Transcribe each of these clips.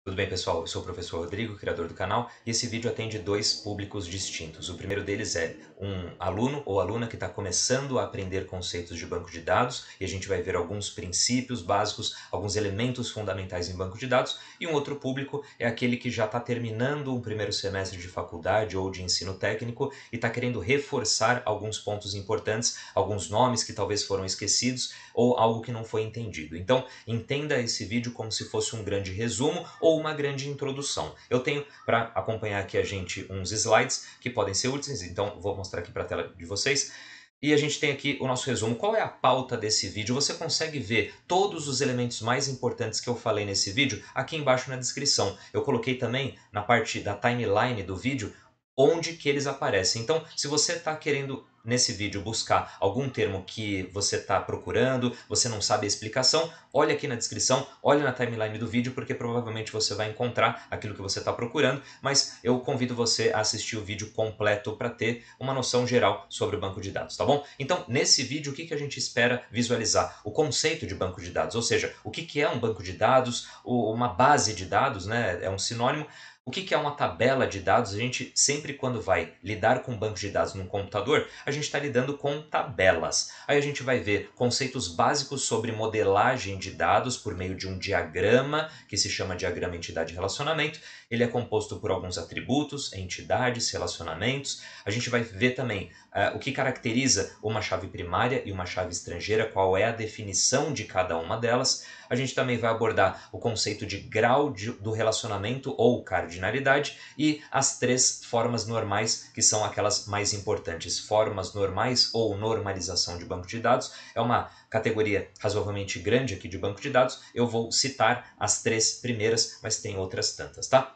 Tudo bem, pessoal? Eu sou o professor Rodrigo, criador do canal, e esse vídeo atende dois públicos distintos. O primeiro deles é um aluno ou aluna que está começando a aprender conceitos de banco de dados, e a gente vai ver alguns princípios básicos, alguns elementos fundamentais em banco de dados, e um outro público é aquele que já está terminando um primeiro semestre de faculdade ou de ensino técnico e está querendo reforçar alguns pontos importantes, alguns nomes que talvez foram esquecidos ou algo que não foi entendido. Então, entenda esse vídeo como se fosse um grande resumo ou uma grande introdução. Eu tenho para acompanhar aqui a gente uns slides que podem ser úteis, então vou mostrar aqui para a tela de vocês. E a gente tem aqui o nosso resumo. Qual é a pauta desse vídeo? Você consegue ver todos os elementos mais importantes que eu falei nesse vídeo aqui embaixo na descrição. Eu coloquei também na parte da timeline do vídeo onde que eles aparecem. Então, se você está querendo nesse vídeo buscar algum termo que você está procurando, você não sabe a explicação, olha aqui na descrição, olha na timeline do vídeo, porque provavelmente você vai encontrar aquilo que você está procurando, mas eu convido você a assistir o vídeo completo para ter uma noção geral sobre o banco de dados, tá bom? Então, nesse vídeo, o que a gente espera visualizar? O conceito de banco de dados, ou seja, o que é um banco de dados, uma base de dados, né? É um sinônimo. O que é uma tabela de dados? A gente sempre quando vai lidar com banco de dados num computador, a gente está lidando com tabelas. Aí a gente vai ver conceitos básicos sobre modelagem de dados por meio de um diagrama, que se chama diagrama entidade-relacionamento. Ele é composto por alguns atributos, entidades, relacionamentos. A gente vai ver também o que caracteriza uma chave primária e uma chave estrangeira, qual é a definição de cada uma delas. A gente também vai abordar o conceito de grau do relacionamento ou cardinalidade e as três formas normais, que são aquelas mais importantes. Formas normais ou normalização de banco de dados é uma categoria razoavelmente grande aqui de banco de dados. Eu vou citar as três primeiras, mas tem outras tantas, tá?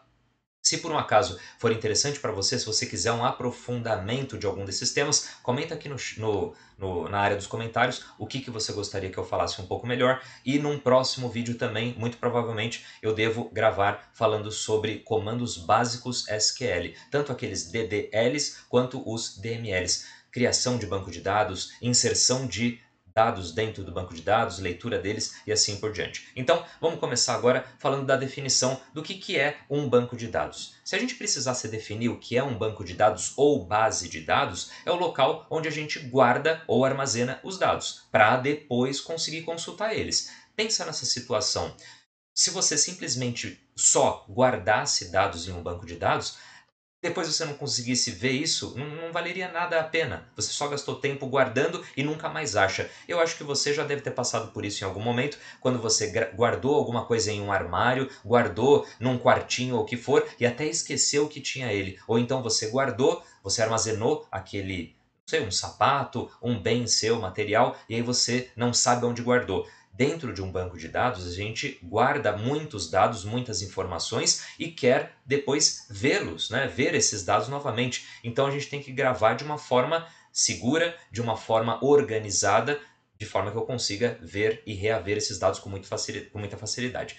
Se por um acaso for interessante para você, se você quiser um aprofundamento de algum desses temas, comenta aqui na área dos comentários o que você gostaria que eu falasse um pouco melhor. E num próximo vídeo também, muito provavelmente, eu devo gravar falando sobre comandos básicos SQL, tanto aqueles DDLs quanto os DMLs. Criação de banco de dados, inserção de dados dentro do banco de dados, leitura deles e assim por diante. Então, vamos começar agora falando da definição do que é um banco de dados. Se a gente precisasse definir o que é um banco de dados ou base de dados, é o local onde a gente guarda ou armazena os dados, para depois conseguir consultar eles. Pensa nessa situação. Se você simplesmente só guardasse dados em um banco de dados, depois você não conseguisse ver isso, não valeria nada a pena. Você só gastou tempo guardando e nunca mais acha. Eu acho que você já deve ter passado por isso em algum momento, quando você guardou alguma coisa em um armário, guardou num quartinho ou o que for, e até esqueceu que tinha ele. Ou então você guardou, você armazenou aquele, não sei, um sapato, um bem seu, material, e aí você não sabe onde guardou. Dentro de um banco de dados, a gente guarda muitos dados, muitas informações e quer depois vê-los, né? Ver esses dados novamente. Então a gente tem que gravar de uma forma segura, de uma forma organizada, de forma que eu consiga ver e reaver esses dados com muita facilidade.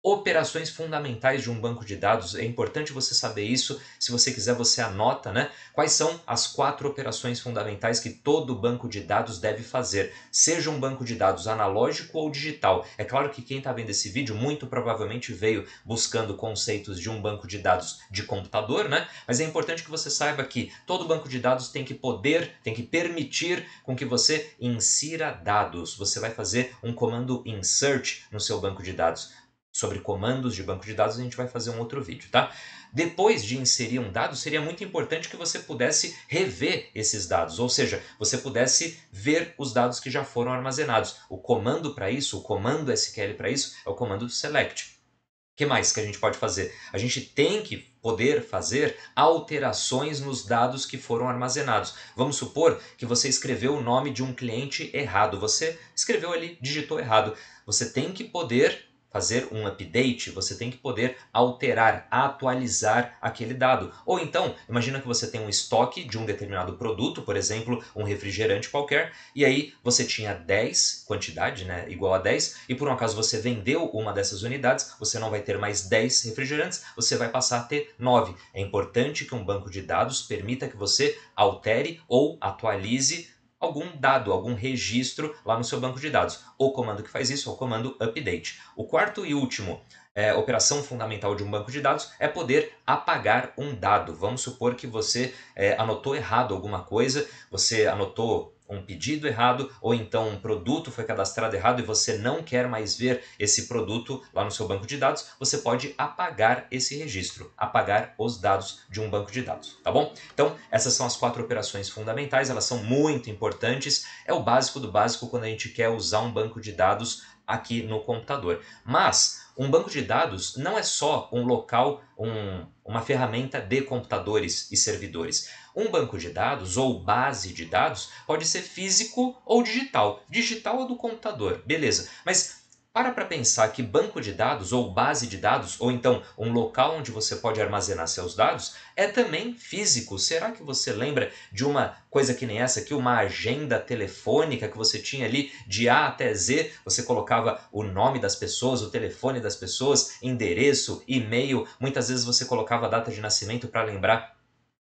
Operações fundamentais de um banco de dados, é importante você saber isso. Se você quiser, você anota, né? Quais são as 4 operações fundamentais que todo banco de dados deve fazer, seja um banco de dados analógico ou digital. É claro que quem está vendo esse vídeo muito provavelmente veio buscando conceitos de um banco de dados de computador, né? Mas é importante que você saiba que todo banco de dados tem que permitir com que você insira dados. Você vai fazer um comando insert no seu banco de dados. Sobre comandos de banco de dados a gente vai fazer um outro vídeo, tá? Depois de inserir um dado, seria muito importante que você pudesse rever esses dados, ou seja, você pudesse ver os dados que já foram armazenados. O comando para isso, o comando SQL para isso, é o comando select. O que mais que a gente pode fazer? A gente tem que poder fazer alterações nos dados que foram armazenados. Vamos supor que você escreveu o nome de um cliente errado. Você escreveu ali, digitou errado. Você tem que poder fazer um update, você tem que poder alterar, atualizar aquele dado. Ou então, imagina que você tem um estoque de um determinado produto, por exemplo, um refrigerante qualquer, e aí você tinha 10, quantidade, né, igual a 10, e por um acaso você vendeu uma dessas unidades, você não vai ter mais 10 refrigerantes, você vai passar a ter 9. É importante que um banco de dados permita que você altere ou atualize algum dado, algum registro lá no seu banco de dados. O comando que faz isso é o comando update. O quarto e último operação fundamental de um banco de dados é poder apagar um dado. Vamos supor que você anotou errado alguma coisa, você anotou um pedido errado, ou então um produto foi cadastrado errado e você não quer mais ver esse produto lá no seu banco de dados, você pode apagar esse registro, apagar os dados de um banco de dados, tá bom? Então, essas são as 4 operações fundamentais, elas são muito importantes, é o básico do básico quando a gente quer usar um banco de dados aqui no computador. Mas um banco de dados não é só um local, uma ferramenta de computadores e servidores. Um banco de dados ou base de dados pode ser físico ou digital. Digital é do computador, beleza. Mas para pensar que banco de dados ou base de dados, ou então um local onde você pode armazenar seus dados, é também físico. Será que você lembra de uma coisa que nem essa aqui, uma agenda telefônica que você tinha ali de A até Z? Você colocava o nome das pessoas, o telefone das pessoas, endereço, e-mail, muitas vezes você colocava a data de nascimento para lembrar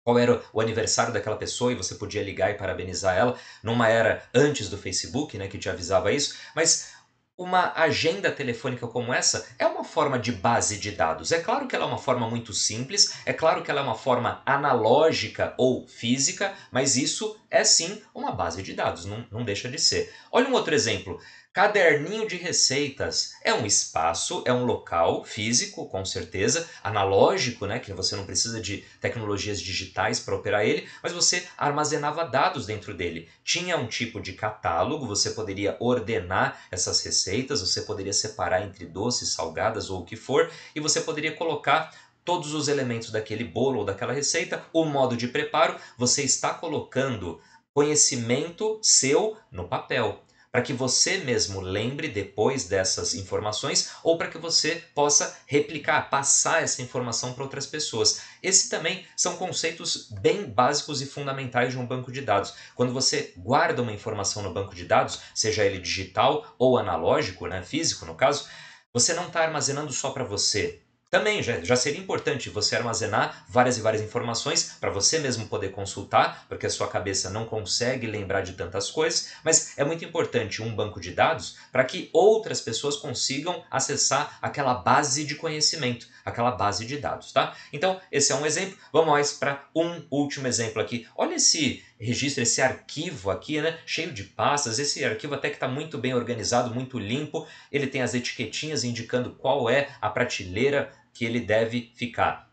qual era o aniversário daquela pessoa e você podia ligar e parabenizar ela, numa era antes do Facebook, né, que te avisava isso, mas uma agenda telefônica como essa é uma forma de base de dados. É claro que ela é uma forma muito simples, é claro que ela é uma forma analógica ou física, mas isso é sim uma base de dados, não deixa de ser. Olha um outro exemplo. Caderninho de receitas é um espaço, é um local físico, com certeza, analógico, né, que você não precisa de tecnologias digitais para operar ele, mas você armazenava dados dentro dele. Tinha um tipo de catálogo, você poderia ordenar essas receitas, você poderia separar entre doces, salgadas ou o que for, e você poderia colocar todos os elementos daquele bolo ou daquela receita, o modo de preparo, você está colocando conhecimento seu no papel, para que você mesmo lembre depois dessas informações ou para que você possa replicar, passar essa informação para outras pessoas. Esse também são conceitos bem básicos e fundamentais de um banco de dados. Quando você guarda uma informação no banco de dados, seja ele digital ou analógico, né, físico no caso, você não está armazenando só para você. Também já seria importante você armazenar várias e várias informações para você mesmo poder consultar, porque a sua cabeça não consegue lembrar de tantas coisas, mas é muito importante um banco de dados para que outras pessoas consigam acessar aquela base de conhecimento, aquela base de dados, tá? Então, esse é um exemplo. Vamos mais para um último exemplo aqui. Olha esse registro, esse arquivo aqui, né? Cheio de pastas. Esse arquivo até que está muito bem organizado, muito limpo. Ele tem as etiquetinhas indicando qual é a prateleira que ele deve ficar.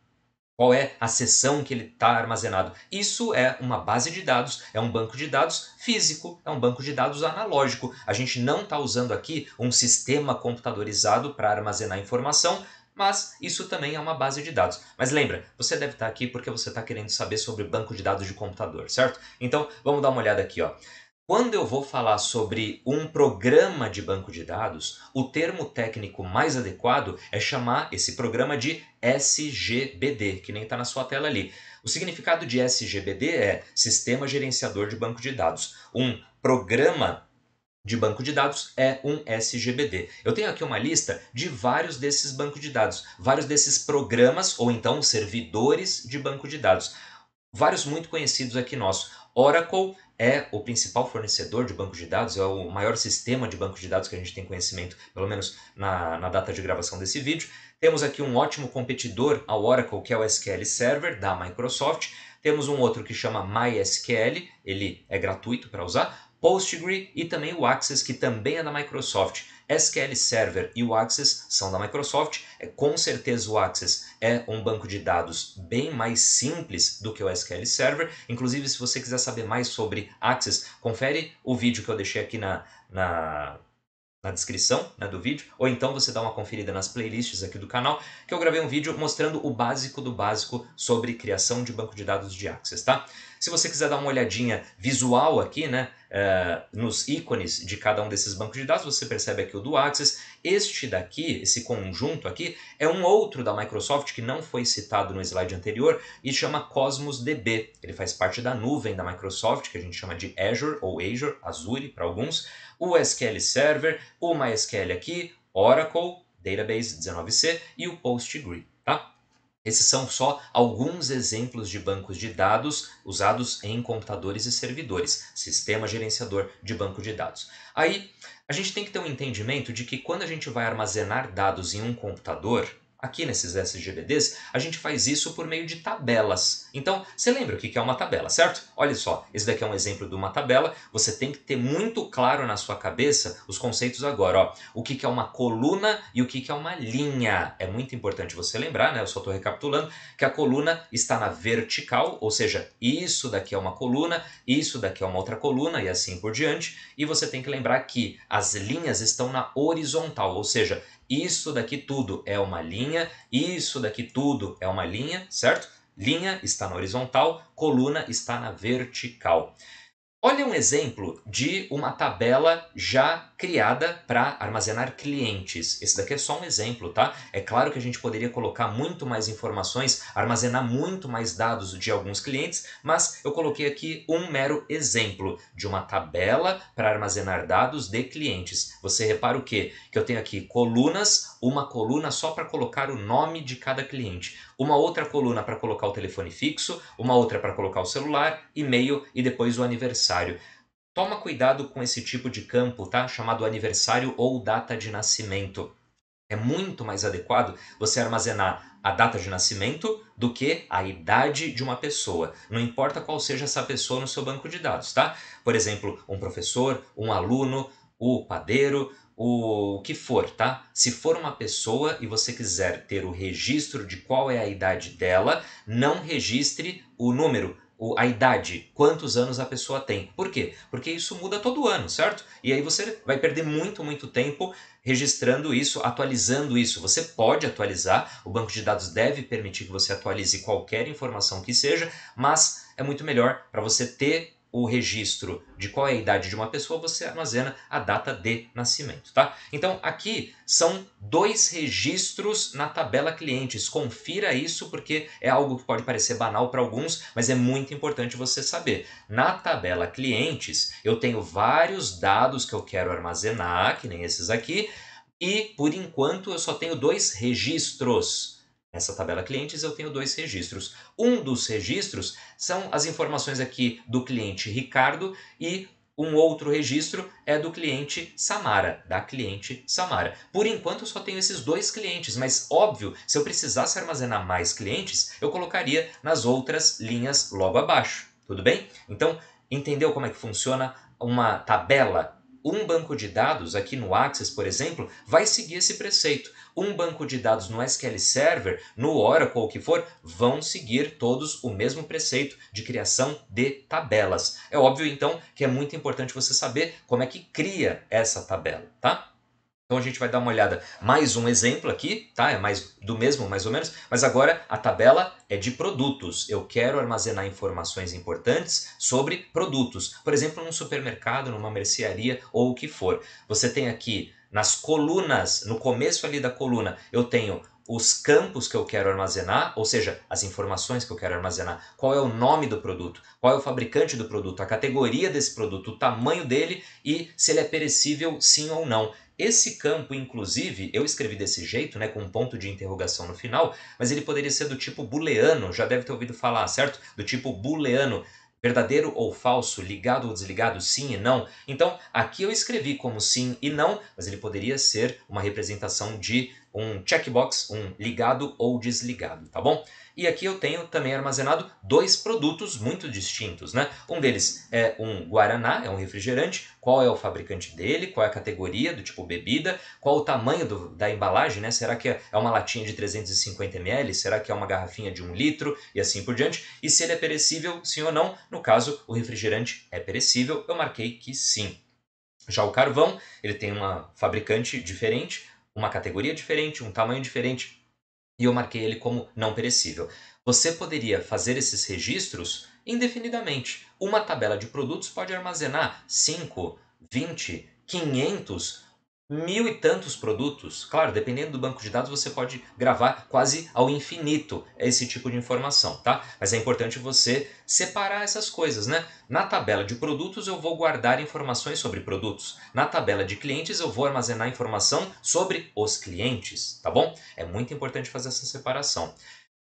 Qual é a seção que ele está armazenado? Isso é uma base de dados, é um banco de dados físico, é um banco de dados analógico. A gente não está usando aqui um sistema computadorizado para armazenar informação, mas isso também é uma base de dados. Mas lembra, você deve estar aqui porque você está querendo saber sobre banco de dados de computador, certo? Então vamos dar uma olhada aqui, ó. Quando eu vou falar sobre um programa de banco de dados, o termo técnico mais adequado é chamar esse programa de SGBD, que nem está na sua tela ali. O significado de SGBD é Sistema Gerenciador de Banco de Dados. Um programa de banco de dados é um SGBD. Eu tenho aqui uma lista de vários desses bancos de dados, vários desses programas ou então servidores de banco de dados. Vários muito conhecidos aqui nossos. Oracle é o principal fornecedor de banco de dados, é o maior sistema de banco de dados que a gente tem conhecimento, pelo menos na data de gravação desse vídeo. Temos aqui um ótimo competidor ao Oracle, que é o SQL Server da Microsoft. Temos um outro que chama MySQL, ele é gratuito para usar. Postgre e também o Access, que também é da Microsoft. SQL Server e o Access são da Microsoft. Com certeza o Access é um banco de dados bem mais simples do que o SQL Server. Inclusive, se você quiser saber mais sobre Access, confere o vídeo que eu deixei aqui na descrição, né, do vídeo, ou então você dá uma conferida nas playlists aqui do canal, que eu gravei um vídeo mostrando o básico do básico sobre criação de banco de dados de Access, tá? Se você quiser dar uma olhadinha visual aqui, né, nos ícones de cada um desses bancos de dados, você percebe aqui o do Access. Este daqui, esse conjunto aqui, é um outro da Microsoft que não foi citado no slide anterior e chama Cosmos DB. Ele faz parte da nuvem da Microsoft, que a gente chama de Azure ou Azure para alguns. O SQL Server, o MySQL aqui, Oracle, Database 19c e o Postgre, tá? Esses são só alguns exemplos de bancos de dados usados em computadores e servidores, sistema gerenciador de banco de dados. Aí, a gente tem que ter um entendimento de que quando a gente vai armazenar dados em um computador, aqui nesses SGBDs, a gente faz isso por meio de tabelas. Então, você lembra o que é uma tabela, certo? Olha só, esse daqui é um exemplo de uma tabela. Você tem que ter muito claro na sua cabeça os conceitos agora. Ó. O que é uma coluna e o que é uma linha. É muito importante você lembrar, né? Eu só estou recapitulando que a coluna está na vertical, ou seja, isso daqui é uma coluna, isso daqui é uma outra coluna e assim por diante. E você tem que lembrar que as linhas estão na horizontal, ou seja, isso daqui tudo é uma linha, isso daqui tudo é uma linha, certo? Linha está na horizontal, coluna está na vertical. Olha um exemplo de uma tabela já criada para armazenar clientes. Esse daqui é só um exemplo, tá? É claro que a gente poderia colocar muito mais informações, armazenar muito mais dados de alguns clientes, mas eu coloquei aqui um mero exemplo de uma tabela para armazenar dados de clientes. Você repara o quê? Que eu tenho aqui colunas, uma coluna só para colocar o nome de cada cliente, uma outra coluna para colocar o telefone fixo, uma outra para colocar o celular, e-mail e depois o aniversário. Toma cuidado com esse tipo de campo, tá? Chamado aniversário ou data de nascimento. É muito mais adequado você armazenar a data de nascimento do que a idade de uma pessoa. Não importa qual seja essa pessoa no seu banco de dados, tá? Por exemplo, um professor, um aluno, o padeiro, o que for, tá? Se for uma pessoa e você quiser ter o registro de qual é a idade dela, não registre o número, a idade, quantos anos a pessoa tem. Por quê? Porque isso muda todo ano, certo? E aí você vai perder muito tempo registrando isso, atualizando isso. Você pode atualizar, o banco de dados deve permitir que você atualize qualquer informação que seja, mas é muito melhor para você ter o registro de qual é a idade de uma pessoa, você armazena a data de nascimento, tá? Então aqui são dois registros na tabela clientes. Confira isso porque é algo que pode parecer banal para alguns, mas é muito importante você saber. Na tabela clientes, eu tenho vários dados que eu quero armazenar, que nem esses aqui, e por enquanto eu só tenho dois registros. Nessa tabela clientes eu tenho dois registros. Um dos registros são as informações aqui do cliente Ricardo e um outro registro é do cliente Samara, da cliente Samara. Por enquanto eu só tenho esses dois clientes, mas óbvio, se eu precisasse armazenar mais clientes, eu colocaria nas outras linhas logo abaixo, tudo bem? Então, entendeu como é que funciona uma tabela? Um banco de dados, aqui no Access, por exemplo, vai seguir esse preceito. Um banco de dados no SQL Server, no Oracle, o que for, vão seguir todos o mesmo preceito de criação de tabelas. É óbvio, então, que é muito importante você saber como é que cria essa tabela, tá? Então a gente vai dar uma olhada, mais um exemplo aqui, tá? É mais do mesmo, mais ou menos, mas agora a tabela é de produtos. Eu quero armazenar informações importantes sobre produtos. Por exemplo, num supermercado, numa mercearia ou o que for. Você tem aqui nas colunas, no começo ali da coluna, eu tenho os campos que eu quero armazenar, ou seja, as informações que eu quero armazenar, qual é o nome do produto, qual é o fabricante do produto, a categoria desse produto, o tamanho dele e se ele é perecível sim ou não. Esse campo, inclusive, eu escrevi desse jeito, né, com um ponto de interrogação no final, mas ele poderia ser do tipo booleano, já deve ter ouvido falar, certo? Do tipo booleano, verdadeiro ou falso, ligado ou desligado, sim e não. Então, aqui eu escrevi como sim e não, mas ele poderia ser uma representação de um checkbox, um ligado ou desligado, tá bom? E aqui eu tenho também armazenado dois produtos muito distintos, né? Um deles é um Guaraná, é um refrigerante. Qual é o fabricante dele? Qual é a categoria do tipo bebida? Qual o tamanho da embalagem, né? Será que é uma latinha de 350 ml? Será que é uma garrafinha de 1 litro? E assim por diante. E se ele é perecível, sim ou não? No caso, o refrigerante é perecível, eu marquei que sim. Já o carvão, ele tem uma fabricante diferente, uma categoria diferente, um tamanho diferente, e eu marquei ele como não perecível. Você poderia fazer esses registros indefinidamente. Uma tabela de produtos pode armazenar 5, 20, 500, mil e tantos produtos. Claro, dependendo do banco de dados, você pode gravar quase ao infinito esse tipo de informação, tá? Mas é importante você separar essas coisas, né? Na tabela de produtos, eu vou guardar informações sobre produtos. Na tabela de clientes, eu vou armazenar informação sobre os clientes, tá bom? É muito importante fazer essa separação.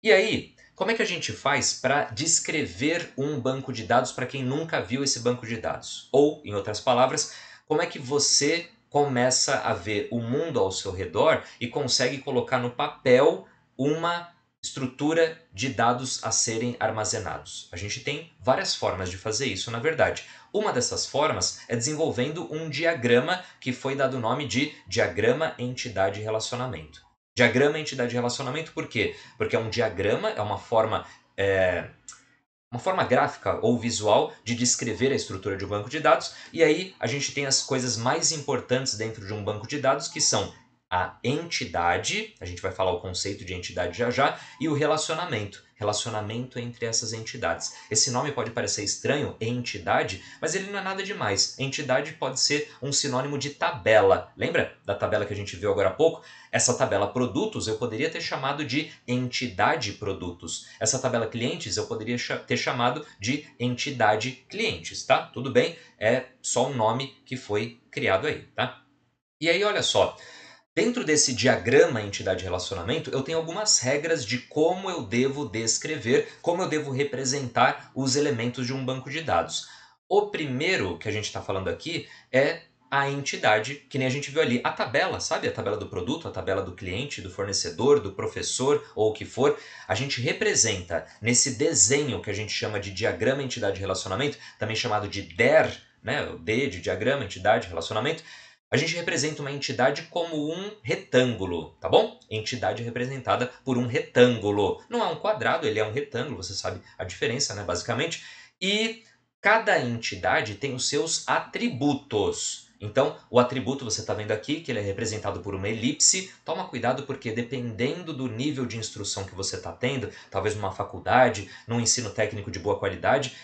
E aí, como é que a gente faz para descrever um banco de dados para quem nunca viu esse banco de dados? Ou, em outras palavras, como é que você começa a ver o mundo ao seu redor e consegue colocar no papel uma estrutura de dados a serem armazenados? A gente tem várias formas de fazer isso, na verdade. Uma dessas formas é desenvolvendo um diagrama que foi dado o nome de diagrama entidade relacionamento. Diagrama entidade relacionamento por quê? Porque é um diagrama, é é, uma forma gráfica ou visual de descrever a estrutura de um banco de dados, e aí a gente tem as coisas mais importantes dentro de um banco de dados, que são a entidade, a gente vai falar o conceito de entidade já já, e o relacionamento, relacionamento entre essas entidades. Esse nome pode parecer estranho, entidade, mas ele não é nada demais. Entidade pode ser um sinônimo de tabela. Lembra da tabela que a gente viu agora há pouco? Essa tabela produtos eu poderia ter chamado de entidade produtos. Essa tabela clientes eu poderia ter chamado de entidade clientes, tá? Tudo bem? É só um nome que foi criado aí, tá? E aí, olha só, dentro desse diagrama entidade relacionamento, eu tenho algumas regras de como eu devo descrever, como eu devo representar os elementos de um banco de dados. O primeiro que a gente está falando aqui é a entidade, que nem a gente viu ali, a tabela, sabe? A tabela do produto, a tabela do cliente, do fornecedor, do professor ou o que for. A gente representa nesse desenho que a gente chama de diagrama entidade relacionamento, também chamado de DER, né? O D de diagrama, entidade, relacionamento. A gente representa uma entidade como um retângulo, tá bom? Entidade representada por um retângulo. Não é um quadrado, ele é um retângulo, você sabe a diferença, né, basicamente. E cada entidade tem os seus atributos. Então, o atributo você está vendo aqui, que ele é representado por uma elipse. Toma cuidado porque dependendo do nível de instrução que você está tendo, talvez numa faculdade, num ensino técnico de boa qualidade,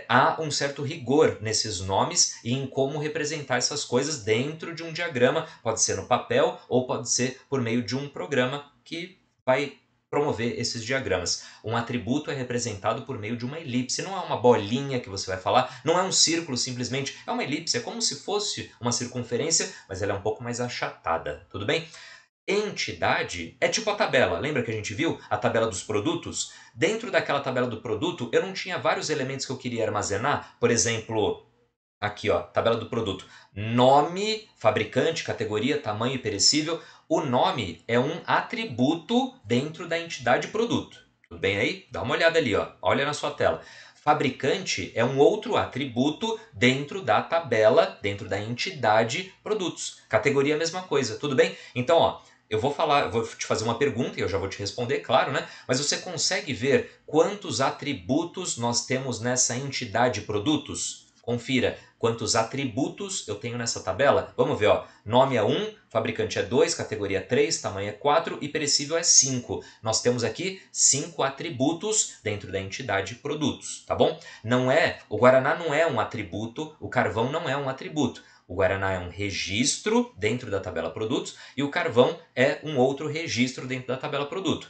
há um certo rigor nesses nomes e em como representar essas coisas dentro de um diagrama. Pode ser no papel ou pode ser por meio de um programa que vai promover esses diagramas. Um atributo é representado por meio de uma elipse, não é uma bolinha que você vai falar, não é um círculo simplesmente, é uma elipse, é como se fosse uma circunferência, mas ela é um pouco mais achatada, tudo bem? Entidade é tipo a tabela, lembra que a gente viu? A tabela dos produtos? Dentro daquela tabela do produto, eu não tinha vários elementos que eu queria armazenar? Por exemplo, aqui ó, tabela do produto. Nome, fabricante, categoria, tamanho perecível. O nome é um atributo dentro da entidade produto. Tudo bem aí? Dá uma olhada ali, ó. Olha na sua tela. Fabricante é um outro atributo dentro da tabela, dentro da entidade produtos. Categoria, a mesma coisa. Tudo bem? Então, ó, eu vou te fazer uma pergunta e eu já vou te responder, claro, né? Mas você consegue ver quantos atributos nós temos nessa entidade produtos? Confira quantos atributos eu tenho nessa tabela. Vamos ver, ó. Nome é 1, fabricante é 2, categoria é 3, tamanho é 4 e perecível é 5. Nós temos aqui 5 atributos dentro da entidade produtos, tá bom? O Guaraná não é um atributo, o carvão não é um atributo. O Guaraná é um registro dentro da tabela produtos e o carvão é um outro registro dentro da tabela produto.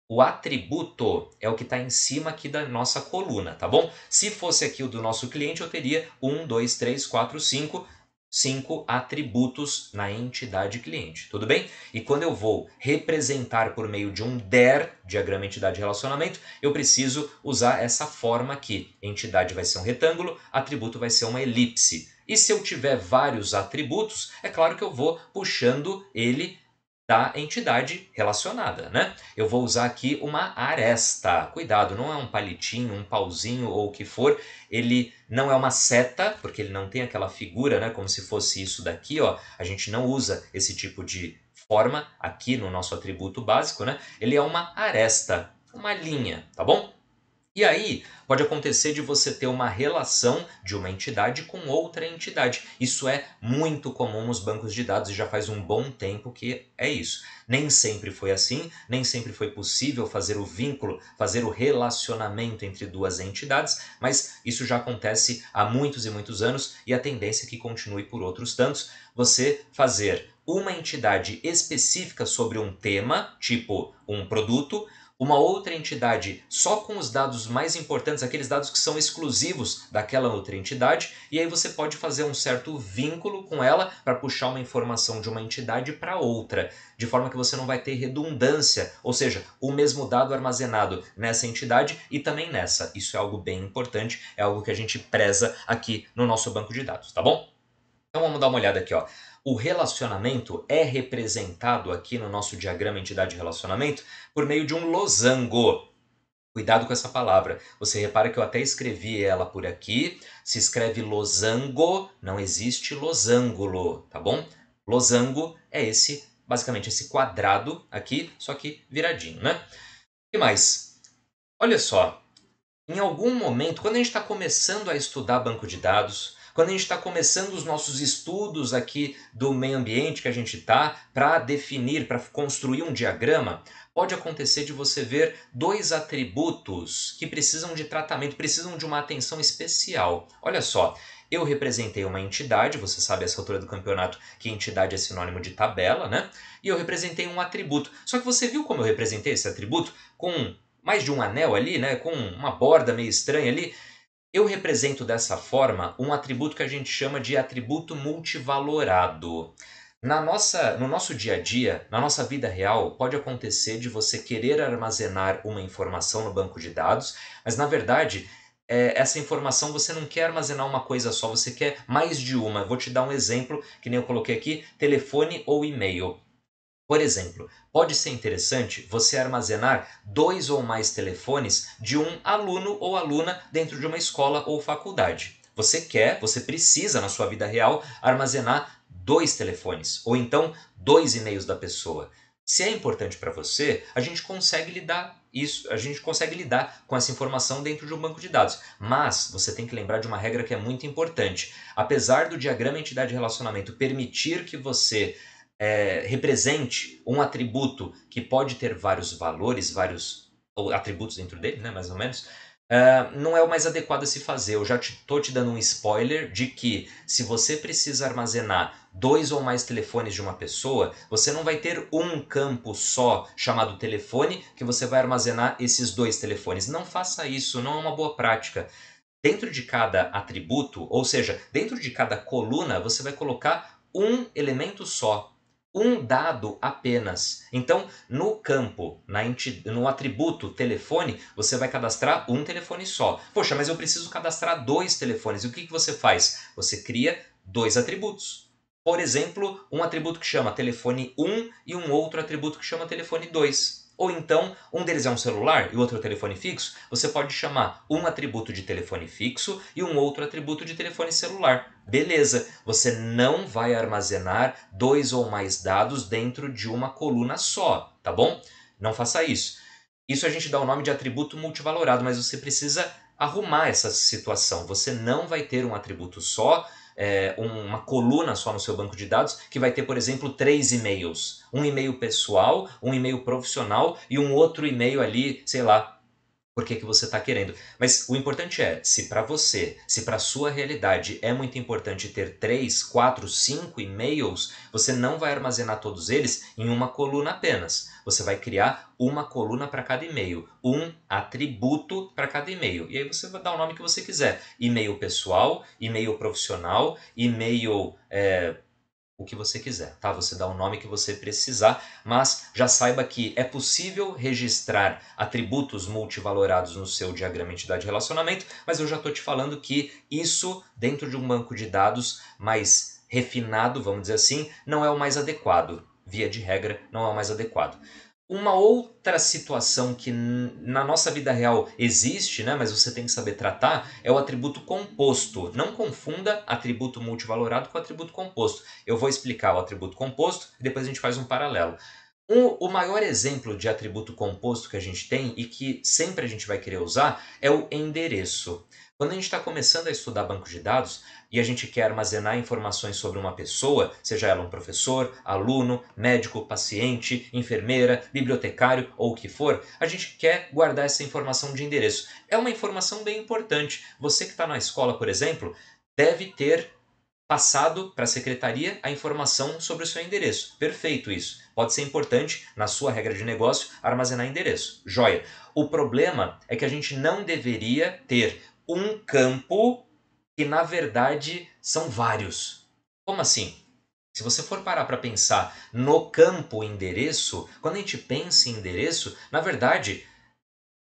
O atributo é o que está em cima aqui da nossa coluna, tá bom? Se fosse aqui o do nosso cliente, eu teria 1, 2, 3, 4, 5, 5 atributos na entidade cliente, tudo bem? E quando eu vou representar por meio de um DER, diagrama entidade relacionamento, eu preciso usar essa forma aqui. Entidade vai ser um retângulo, atributo vai ser uma elipse. E se eu tiver vários atributos, é claro que eu vou puxando ele da entidade relacionada, né? Eu vou usar aqui uma aresta. Cuidado, não é um palitinho, um pauzinho ou o que for. Ele não é uma seta, porque ele não tem aquela figura, né? Como se fosse isso daqui, ó. A gente não usa esse tipo de forma aqui no nosso atributo básico, né? Ele é uma aresta, uma linha, tá bom? E aí, pode acontecer de você ter uma relação de uma entidade com outra entidade. Isso é muito comum nos bancos de dados e já faz um bom tempo que é isso. Nem sempre foi assim, nem sempre foi possível fazer o vínculo, fazer o relacionamento entre duas entidades, mas isso já acontece há muitos e muitos anos e a tendência é que continue por outros tantos. Você fazer uma entidade específica sobre um tema, tipo um produto, uma outra entidade só com os dados mais importantes, aqueles dados que são exclusivos daquela outra entidade, e aí você pode fazer um certo vínculo com ela para puxar uma informação de uma entidade para outra, de forma que você não vai ter redundância, ou seja, o mesmo dado armazenado nessa entidade e também nessa. Isso é algo bem importante, é algo que a gente preza aqui no nosso banco de dados, tá bom? Então vamos dar uma olhada aqui, ó. O relacionamento é representado aqui no nosso diagrama entidade-relacionamento por meio de um losango. Cuidado com essa palavra. Você repara que eu até escrevi ela por aqui. Se escreve losango, não existe losângulo, tá bom? Losango é esse, basicamente esse quadrado aqui, só que viradinho, né? O que mais? Olha só, em algum momento, quando a gente está começando a estudar banco de dados, quando a gente está começando os nossos estudos aqui do meio ambiente que a gente está, para definir, para construir um diagrama, pode acontecer de você ver dois atributos que precisam de tratamento, precisam de uma atenção especial. Olha só, eu representei uma entidade, você sabe essa altura do campeonato que entidade é sinônimo de tabela, né? E eu representei um atributo. Só que você viu como eu representei esse atributo? Com mais de um anel ali, né, com uma borda meio estranha ali, eu represento dessa forma um atributo que a gente chama de atributo multivalorado. No nosso dia a dia, na nossa vida real, pode acontecer de você querer armazenar uma informação no banco de dados, mas na verdade, essa informação você não quer armazenar uma coisa só, você quer mais de uma. Vou te dar um exemplo, que nem eu coloquei aqui, telefone ou e-mail. Por exemplo, pode ser interessante você armazenar dois ou mais telefones de um aluno ou aluna dentro de uma escola ou faculdade. Você precisa na sua vida real armazenar dois telefones ou então dois e-mails da pessoa. Se é importante para você, a gente consegue lidar com essa informação dentro de um banco de dados. Mas você tem que lembrar de uma regra que é muito importante. Apesar do diagrama entidade-relacionamento permitir que você represente um atributo que pode ter vários valores, vários ou atributos dentro dele, né, mais ou menos, não é o mais adequado a se fazer. Eu já estou te dando um spoiler de que se você precisa armazenar dois ou mais telefones de uma pessoa, você não vai ter um campo só chamado telefone que você vai armazenar esses dois telefones. Não faça isso, não é uma boa prática. Dentro de cada atributo, ou seja, dentro de cada coluna, você vai colocar um elemento só, um dado apenas. Então, no campo, no atributo telefone, você vai cadastrar um telefone só. Poxa, mas eu preciso cadastrar dois telefones. E o que você faz? Você cria dois atributos. Por exemplo, um atributo que chama telefone 1 e um outro atributo que chama telefone 2. Ou então, um deles é um celular e o outro é o telefone fixo, você pode chamar um atributo de telefone fixo e um outro atributo de telefone celular. Beleza, você não vai armazenar dois ou mais dados dentro de uma coluna só, tá bom? Não faça isso. Isso a gente dá o nome de atributo multivalorado, mas você precisa arrumar essa situação. Você não vai ter um atributo só, uma coluna só no seu banco de dados, que vai ter, por exemplo, três e-mails. Um e-mail pessoal, um e-mail profissional e um outro e-mail ali, sei lá, por que que você está querendo. Mas o importante é, se para você, se para a sua realidade é muito importante ter 3, 4, 5 e-mails, você não vai armazenar todos eles em uma coluna apenas. Você vai criar uma coluna para cada e-mail, um atributo para cada e-mail. E aí você vai dar o nome que você quiser. E-mail pessoal, e-mail profissional, e-mail o que você quiser, tá? Você dá o nome que você precisar, mas já saiba que é possível registrar atributos multivalorados no seu diagrama entidade-relacionamento, mas eu já estou te falando que isso, dentro de um banco de dados mais refinado, vamos dizer assim, não é o mais adequado. Via de regra, não é o mais adequado. Uma outra situação que na nossa vida real existe, né, mas você tem que saber tratar, é o atributo composto. Não confunda atributo multivalorado com atributo composto. Eu vou explicar o atributo composto e depois a gente faz um paralelo. O maior exemplo de atributo composto que a gente tem e que sempre a gente vai querer usar é o endereço. Quando a gente está começando a estudar banco de dados e a gente quer armazenar informações sobre uma pessoa, seja ela um professor, aluno, médico, paciente, enfermeira, bibliotecário ou o que for, a gente quer guardar essa informação de endereço. É uma informação bem importante. Você que está na escola, por exemplo, deve ter passado para a secretaria a informação sobre o seu endereço. Perfeito isso. Pode ser importante, na sua regra de negócio, armazenar endereço. Joia. O problema é que a gente não deveria ter um campo que, na verdade, são vários. Como assim? Se você for parar para pensar no campo endereço, quando a gente pensa em endereço, na verdade,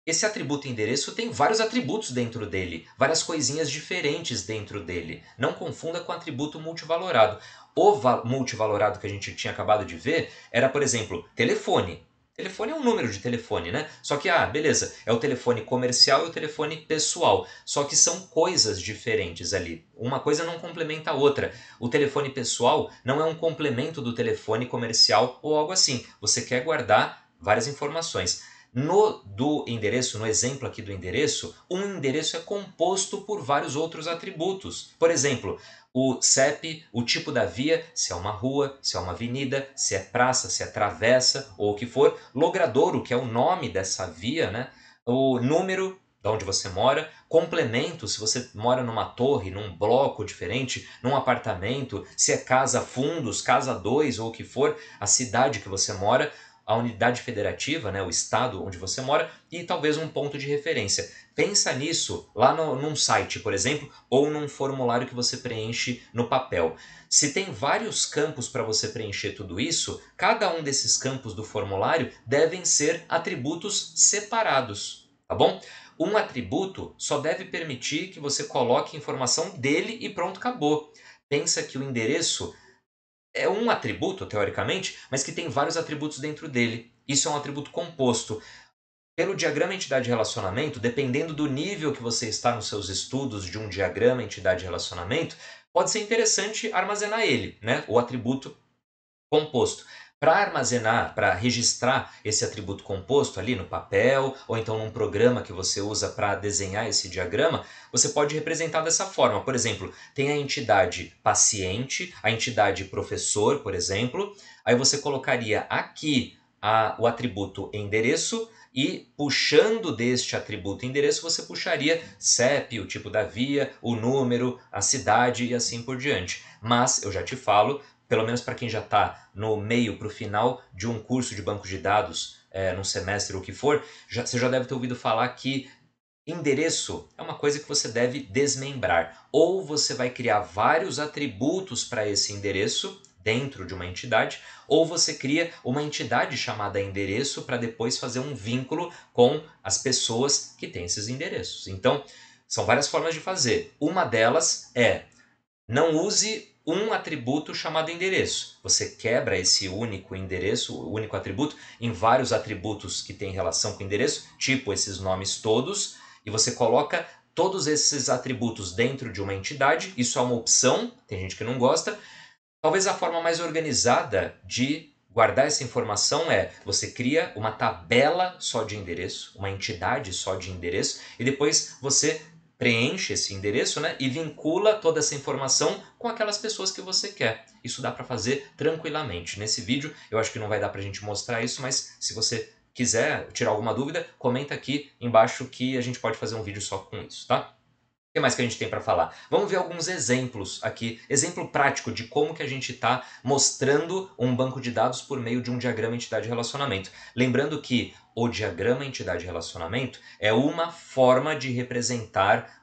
esse atributo endereço tem vários atributos dentro dele, várias coisinhas diferentes dentro dele. Não confunda com o atributo multivalorado. O multivalorado que a gente tinha acabado de ver era, por exemplo, telefone. Telefone é um número de telefone, né? Só que, beleza, é o telefone comercial e o telefone pessoal. Só que são coisas diferentes ali. Uma coisa não complementa a outra. O telefone pessoal não é um complemento do telefone comercial ou algo assim. Você quer guardar várias informações. No endereço, no exemplo aqui do endereço, um endereço é composto por vários outros atributos. Por exemplo, o CEP, o tipo da via, se é uma rua, se é uma avenida, se é praça, se é travessa ou o que for. Logradouro, que é o nome dessa via, né? O número de onde você mora, complemento, se você mora numa torre, num bloco diferente, num apartamento, se é casa fundos, casa 2 ou o que for, a cidade que você mora, a unidade federativa, né, o estado onde você mora, e talvez um ponto de referência. Pensa nisso lá num site, por exemplo, ou num formulário que você preenche no papel. Se tem vários campos para você preencher tudo isso, cada um desses campos do formulário devem ser atributos separados, tá bom? Um atributo só deve permitir que você coloque informação dele e pronto, acabou. Pensa que o endereço é um atributo, teoricamente, mas que tem vários atributos dentro dele. Isso é um atributo composto. Pelo diagrama entidade-relacionamento, dependendo do nível que você está nos seus estudos de um diagrama entidade-relacionamento, pode ser interessante armazenar ele, né? O atributo composto. Para armazenar, para registrar esse atributo composto ali no papel, ou então num programa que você usa para desenhar esse diagrama, você pode representar dessa forma. Por exemplo, tem a entidade paciente, a entidade professor, por exemplo. Aí você colocaria aqui o atributo endereço e, puxando deste atributo endereço, você puxaria CEP, o tipo da via, o número, a cidade e assim por diante. Mas eu já te falo, pelo menos para quem já está no meio para o final de um curso de banco de dados, num semestre ou o que for, você já deve ter ouvido falar que endereço é uma coisa que você deve desmembrar. Ou você vai criar vários atributos para esse endereço dentro de uma entidade, ou você cria uma entidade chamada endereço para depois fazer um vínculo com as pessoas que têm esses endereços. Então, são várias formas de fazer. Uma delas é: não use um atributo chamado endereço. Você quebra esse único endereço, o único atributo, em vários atributos que têm relação com o endereço, tipo esses nomes todos, e você coloca todos esses atributos dentro de uma entidade. Isso é uma opção, tem gente que não gosta. Talvez a forma mais organizada de guardar essa informação é: você cria uma tabela só de endereço, uma entidade só de endereço, e depois você preenche esse endereço, né, e vincula toda essa informação com aquelas pessoas que você quer. Isso dá para fazer tranquilamente. Nesse vídeo eu acho que não vai dar para a gente mostrar isso, mas se você quiser tirar alguma dúvida, comenta aqui embaixo que a gente pode fazer um vídeo só com isso, tá? O que mais que a gente tem para falar? Vamos ver alguns exemplos aqui, exemplo prático de como que a gente está mostrando um banco de dados por meio de um diagrama entidade-relacionamento. Lembrando que o diagrama entidade-relacionamento é uma forma de representar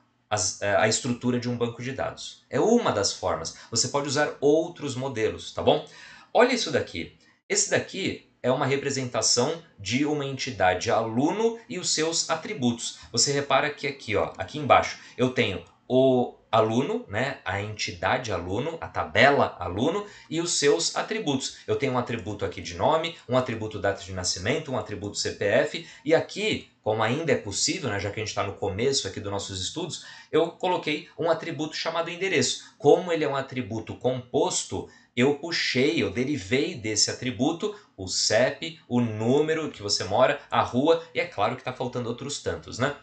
a estrutura de um banco de dados. É uma das formas. Você pode usar outros modelos, tá bom? Olha isso daqui. Esse daqui é uma representação de uma entidade aluno e os seus atributos. Você repara que aqui, ó, aqui embaixo, eu tenho o aluno, né, a entidade aluno, a tabela aluno e os seus atributos. Eu tenho um atributo aqui de nome, um atributo data de nascimento, um atributo CPF e aqui, como ainda é possível, né, já que a gente está no começo aqui dos nossos estudos, eu coloquei um atributo chamado endereço. Como ele é um atributo composto, eu puxei, eu derivei desse atributo o CEP, o número que você mora, a rua e é claro que está faltando outros tantos, né?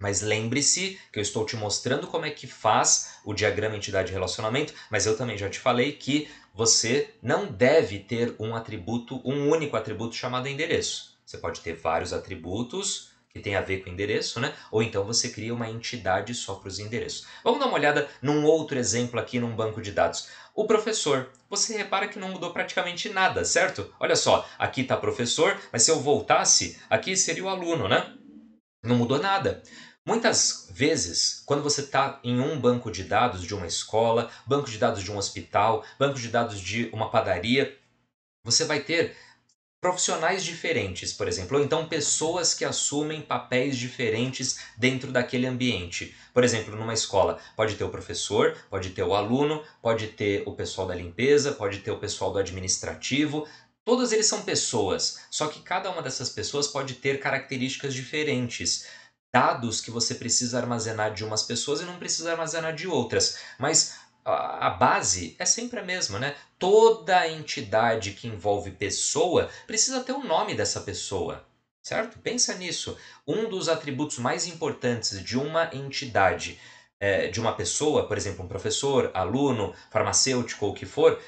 Mas lembre-se que eu estou te mostrando como é que faz o diagrama entidade-relacionamento, mas eu também já te falei que você não deve ter um atributo, um único atributo chamado endereço. Você pode ter vários atributos que tem a ver com endereço, né? Ou então você cria uma entidade só para os endereços. Vamos dar uma olhada num outro exemplo aqui num banco de dados. O professor. Você repara que não mudou praticamente nada, certo? Olha só, aqui está professor, mas se eu voltasse, aqui seria o aluno, né? Não mudou nada. Muitas vezes, quando você está em um banco de dados de uma escola, banco de dados de um hospital, banco de dados de uma padaria, você vai ter profissionais diferentes, por exemplo, ou então pessoas que assumem papéis diferentes dentro daquele ambiente. Por exemplo, numa escola, pode ter o professor, pode ter o aluno, pode ter o pessoal da limpeza, pode ter o pessoal do administrativo. Todos eles são pessoas, só que cada uma dessas pessoas pode ter características diferentes. Dados que você precisa armazenar de umas pessoas e não precisa armazenar de outras. Mas a base é sempre a mesma, né? Toda entidade que envolve pessoa precisa ter o nome dessa pessoa, certo? Pensa nisso. Um dos atributos mais importantes de uma entidade, de uma pessoa, por exemplo, um professor, aluno, farmacêutico ou o que for,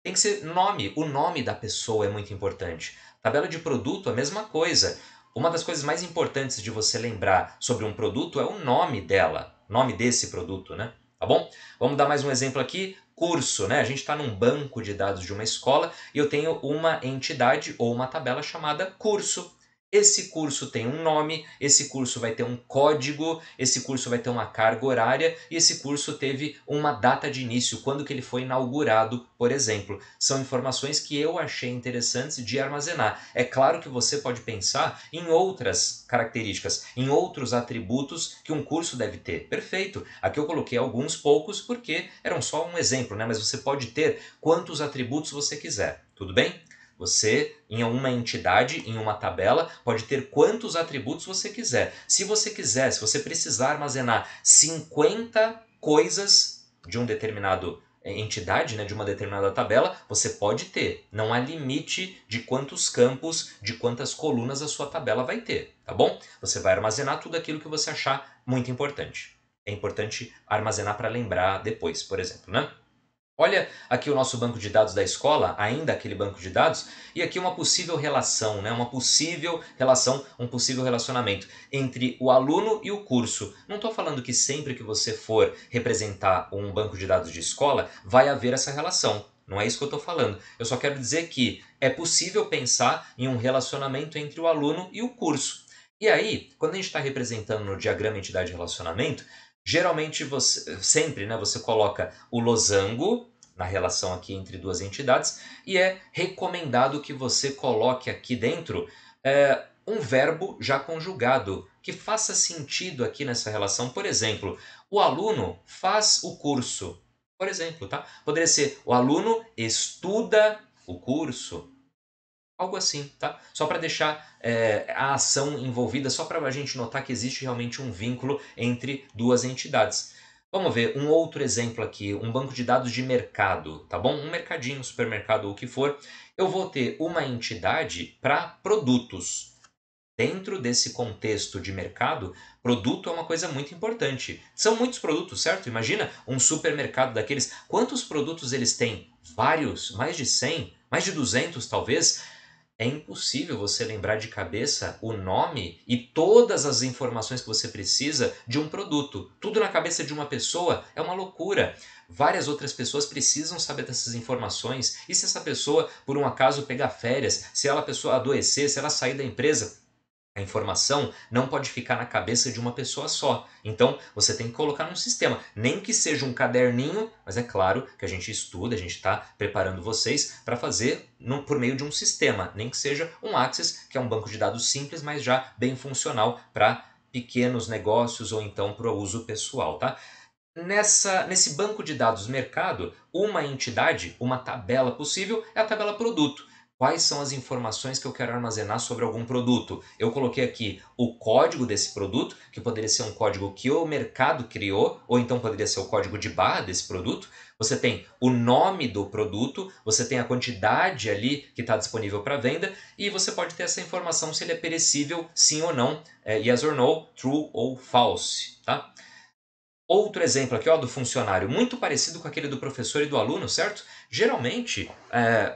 tem que ser nome. O nome da pessoa é muito importante. Tabela de produto, a mesma coisa. Uma das coisas mais importantes de você lembrar sobre um produto é o nome dela, nome desse produto, né? Tá bom? Vamos dar mais um exemplo aqui. Curso, né? A gente está num banco de dados de uma escola e eu tenho uma entidade ou uma tabela chamada curso. Esse curso tem um nome, esse curso vai ter um código, esse curso vai ter uma carga horária e esse curso teve uma data de início, quando que ele foi inaugurado, por exemplo. São informações que eu achei interessantes de armazenar. É claro que você pode pensar em outras características, em outros atributos que um curso deve ter. Perfeito. Aqui eu coloquei alguns poucos porque eram só um exemplo, né? Mas você pode ter quantos atributos você quiser. Tudo bem? Você, em uma entidade, em uma tabela, pode ter quantos atributos você quiser. Se você quiser, se você precisar armazenar 50 coisas de um determinado entidade, né, de uma determinada tabela, você pode ter. Não há limite de quantos campos, de quantas colunas a sua tabela vai ter, tá bom? Você vai armazenar tudo aquilo que você achar muito importante. É importante armazenar para lembrar depois, por exemplo, né? Olha aqui o nosso banco de dados da escola, ainda aquele banco de dados, e aqui uma possível relação, né? Uma possível relação, um possível relacionamento entre o aluno e o curso. Não estou falando que sempre que você for representar um banco de dados de escola, vai haver essa relação. Não é isso que eu estou falando. Eu só quero dizer que é possível pensar em um relacionamento entre o aluno e o curso. E aí, quando a gente está representando no diagrama entidade-relacionamento, geralmente você, sempre, né, você coloca o losango na relação aqui entre duas entidades, e é recomendado que você coloque aqui dentro um verbo já conjugado, que faça sentido aqui nessa relação. Por exemplo, o aluno faz o curso. Por exemplo, tá? Poderia ser o aluno estuda o curso. Algo assim, tá? Só para deixar a ação envolvida, só para a gente notar que existe realmente um vínculo entre duas entidades. Vamos ver um outro exemplo aqui, um banco de dados de mercado, tá bom? Um mercadinho, um supermercado ou o que for. Eu vou ter uma entidade para produtos. Dentro desse contexto de mercado, produto é uma coisa muito importante. São muitos produtos, certo? Imagina um supermercado daqueles. Quantos produtos eles têm? Vários, mais de 100, mais de 200 talvez. É impossível você lembrar de cabeça o nome e todas as informações que você precisa de um produto. Tudo na cabeça de uma pessoa é uma loucura. Várias outras pessoas precisam saber dessas informações. E se essa pessoa, por um acaso, pegar férias, se ela pessoa adoecer, se ela sair da empresa, a informação não pode ficar na cabeça de uma pessoa só. Então, você tem que colocar num sistema. Nem que seja um caderninho, mas é claro que a gente estuda, a gente está preparando vocês para fazer por meio de um sistema. Nem que seja um Access, que é um banco de dados simples, mas já bem funcional para pequenos negócios ou então para o uso pessoal, tá? Nesse banco de dados mercado, uma entidade, uma tabela possível é a tabela produto. Quais são as informações que eu quero armazenar sobre algum produto? Eu coloquei aqui o código desse produto, que poderia ser um código que o mercado criou, ou então poderia ser o código de barra desse produto. Você tem o nome do produto, você tem a quantidade ali que está disponível para venda, e você pode ter essa informação se ele é perecível, sim ou não, yes or no, true ou false, tá? Outro exemplo aqui, ó, do funcionário, muito parecido com aquele do professor e do aluno, certo? Geralmente,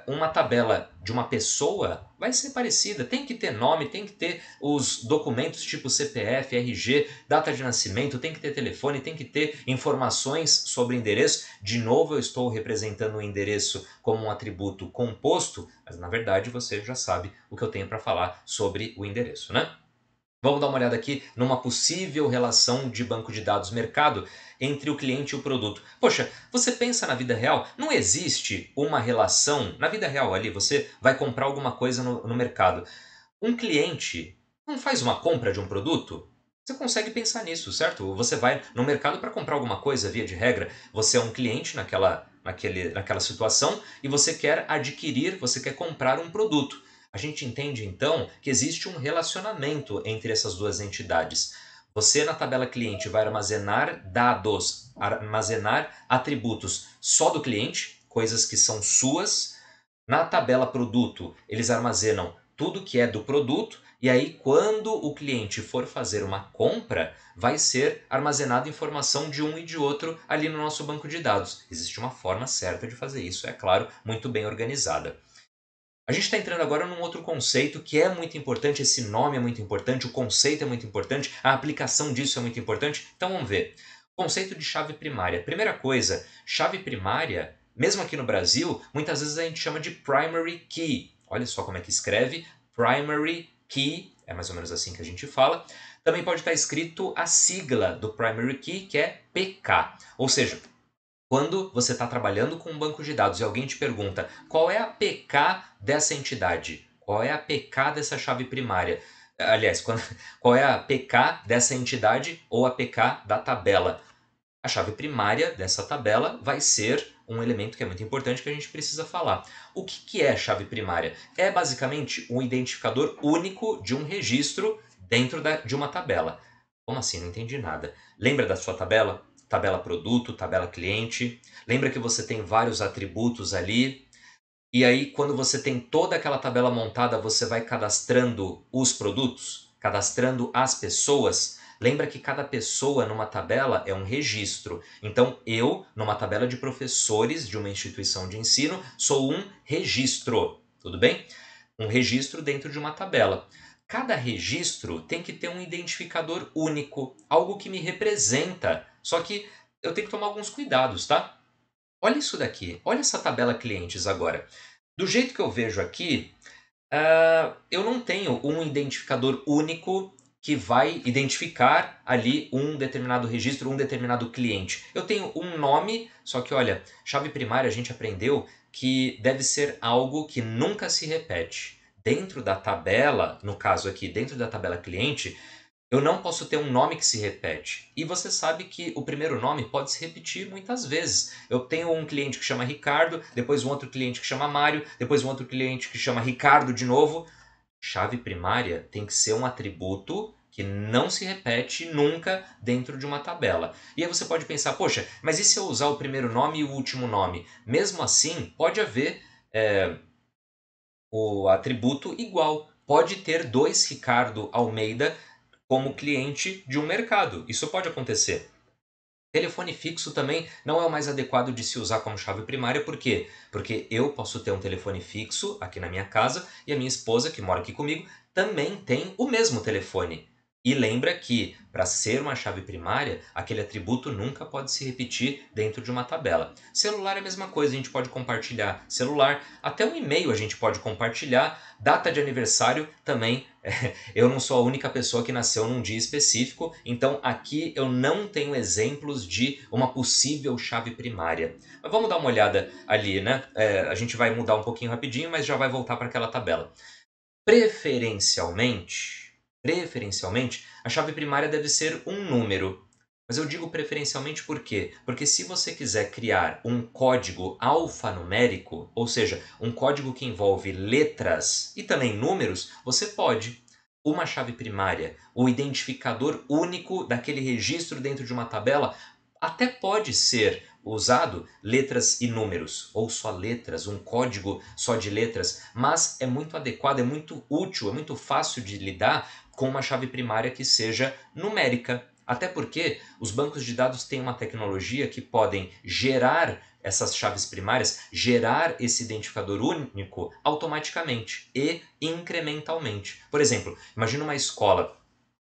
uma tabela de uma pessoa vai ser parecida. Tem que ter nome, tem que ter os documentos tipo CPF, RG, data de nascimento, tem que ter telefone, tem que ter informações sobre endereço. De novo, eu estou representando o endereço como um atributo composto, mas na verdade você já sabe o que eu tenho para falar sobre o endereço, né? Vamos dar uma olhada aqui numa possível relação de banco de dados mercado entre o cliente e o produto. Poxa, você pensa na vida real? Não existe uma relação, na vida real ali, você vai comprar alguma coisa no mercado. Um cliente não faz uma compra de um produto? Você consegue pensar nisso, certo? Você vai no mercado para comprar alguma coisa, via de regra. Você é um cliente naquela situação e você quer adquirir, você quer comprar um produto. A gente entende então que existe um relacionamento entre essas duas entidades. Você na tabela cliente vai armazenar dados, armazenar atributos só do cliente, coisas que são suas. Na tabela produto, eles armazenam tudo que é do produto e aí quando o cliente for fazer uma compra, vai ser armazenada informação de um e de outro ali no nosso banco de dados. Existe uma forma certa de fazer isso, é claro, muito bem organizada. A gente está entrando agora num outro conceito que é muito importante, esse nome é muito importante, o conceito é muito importante, a aplicação disso é muito importante. Então vamos ver. Conceito de chave primária. Primeira coisa, chave primária, mesmo aqui no Brasil, muitas vezes a gente chama de primary key. Olha só como é que escreve, primary key, é mais ou menos assim que a gente fala. Também pode estar escrito a sigla do primary key, que é PK. Ou seja, quando você está trabalhando com um banco de dados e alguém te pergunta qual é a PK dessa entidade, qual é a PK dessa chave primária, aliás, qual é a PK dessa entidade ou a PK da tabela, a chave primária dessa tabela vai ser um elemento que é muito importante que a gente precisa falar. O que é chave primária? É basicamente um identificador único de um registro dentro de uma tabela. Como assim? Não entendi nada. Lembra da sua tabela? Tabela produto, tabela cliente. Lembra que você tem vários atributos ali? E aí, quando você tem toda aquela tabela montada, você vai cadastrando os produtos, cadastrando as pessoas. Lembra que cada pessoa numa tabela é um registro. Então, eu, numa tabela de professores de uma instituição de ensino, sou um registro. Tudo bem? Um registro dentro de uma tabela. Cada registro tem que ter um identificador único, algo que me representa. Só que eu tenho que tomar alguns cuidados, tá? Olha isso daqui, olha essa tabela clientes agora. Do jeito que eu vejo aqui, eu não tenho um identificador único que vai identificar ali um determinado registro, um determinado cliente. Eu tenho um nome, só que olha, chave primária a gente aprendeu que deve ser algo que nunca se repete. Dentro da tabela, no caso aqui, dentro da tabela cliente, eu não posso ter um nome que se repete. E você sabe que o primeiro nome pode se repetir muitas vezes. Eu tenho um cliente que chama Ricardo, depois um outro cliente que chama Mário, depois um outro cliente que chama Ricardo de novo. Chave primária tem que ser um atributo que não se repete nunca dentro de uma tabela. E aí você pode pensar, poxa, mas e se eu usar o primeiro nome e o último nome? Mesmo assim, pode haver o atributo igual. Pode ter dois Ricardo Almeida como cliente de um mercado. Isso pode acontecer. Telefone fixo também não é o mais adequado de se usar como chave primária, por quê? Porque eu posso ter um telefone fixo aqui na minha casa e a minha esposa, que mora aqui comigo, também tem o mesmo telefone. E lembra que, para ser uma chave primária, aquele atributo nunca pode se repetir dentro de uma tabela. Celular é a mesma coisa, a gente pode compartilhar celular, até um e-mail a gente pode compartilhar, data de aniversário também. Eu não sou a única pessoa que nasceu num dia específico, então aqui eu não tenho exemplos de uma possível chave primária. Mas vamos dar uma olhada ali, né? A gente vai mudar um pouquinho rapidinho, mas já vai voltar para aquela tabela. Preferencialmente, a chave primária deve ser um número. Mas eu digo preferencialmente por quê? Porque se você quiser criar um código alfanumérico, ou seja, um código que envolve letras e também números, você pode. Uma chave primária, o identificador único daquele registro dentro de uma tabela, até pode ser usado letras e números, ou só letras, um código só de letras, mas é muito adequado, é muito útil, é muito fácil de lidar com uma chave primária que seja numérica. Até porque os bancos de dados têm uma tecnologia que podem gerar essas chaves primárias, gerar esse identificador único automaticamente e incrementalmente. Por exemplo, imagina uma escola.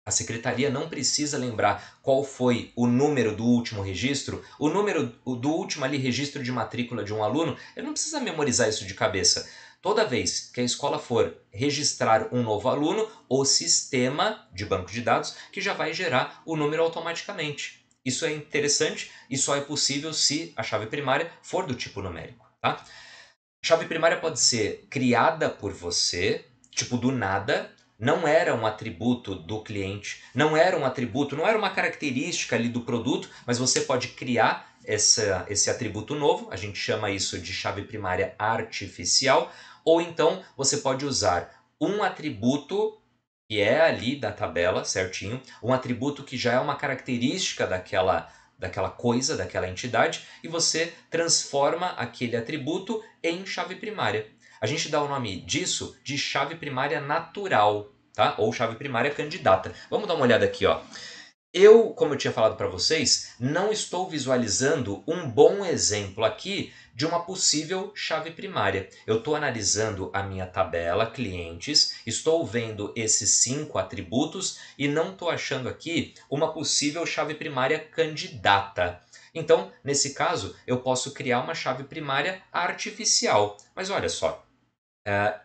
A secretaria não precisa lembrar qual foi o número do último registro, o número do último ali registro de matrícula de um aluno, ele não precisa memorizar isso de cabeça. Toda vez que a escola for registrar um novo aluno, o sistema de banco de dados que já vai gerar o número automaticamente. Isso é interessante e só é possível se a chave primária for do tipo numérico, tá? A chave primária pode ser criada por você, tipo do nada, não era um atributo do cliente, não era um atributo, não era uma característica ali do produto, mas você pode criar esse atributo novo, a gente chama isso de chave primária artificial, ou então você pode usar um atributo que é ali da tabela, certinho, um atributo que já é uma característica daquela coisa, daquela entidade, e você transforma aquele atributo em chave primária. A gente dá o nome disso de chave primária natural, tá? Ou chave primária candidata. Vamos dar uma olhada aqui, ó. Eu, como eu tinha falado para vocês, não estou visualizando um bom exemplo aqui de uma possível chave primária. Eu estou analisando a minha tabela clientes, estou vendo esses 5 atributos e não estou achando aqui uma possível chave primária candidata. Então, nesse caso, eu posso criar uma chave primária artificial. Mas olha só,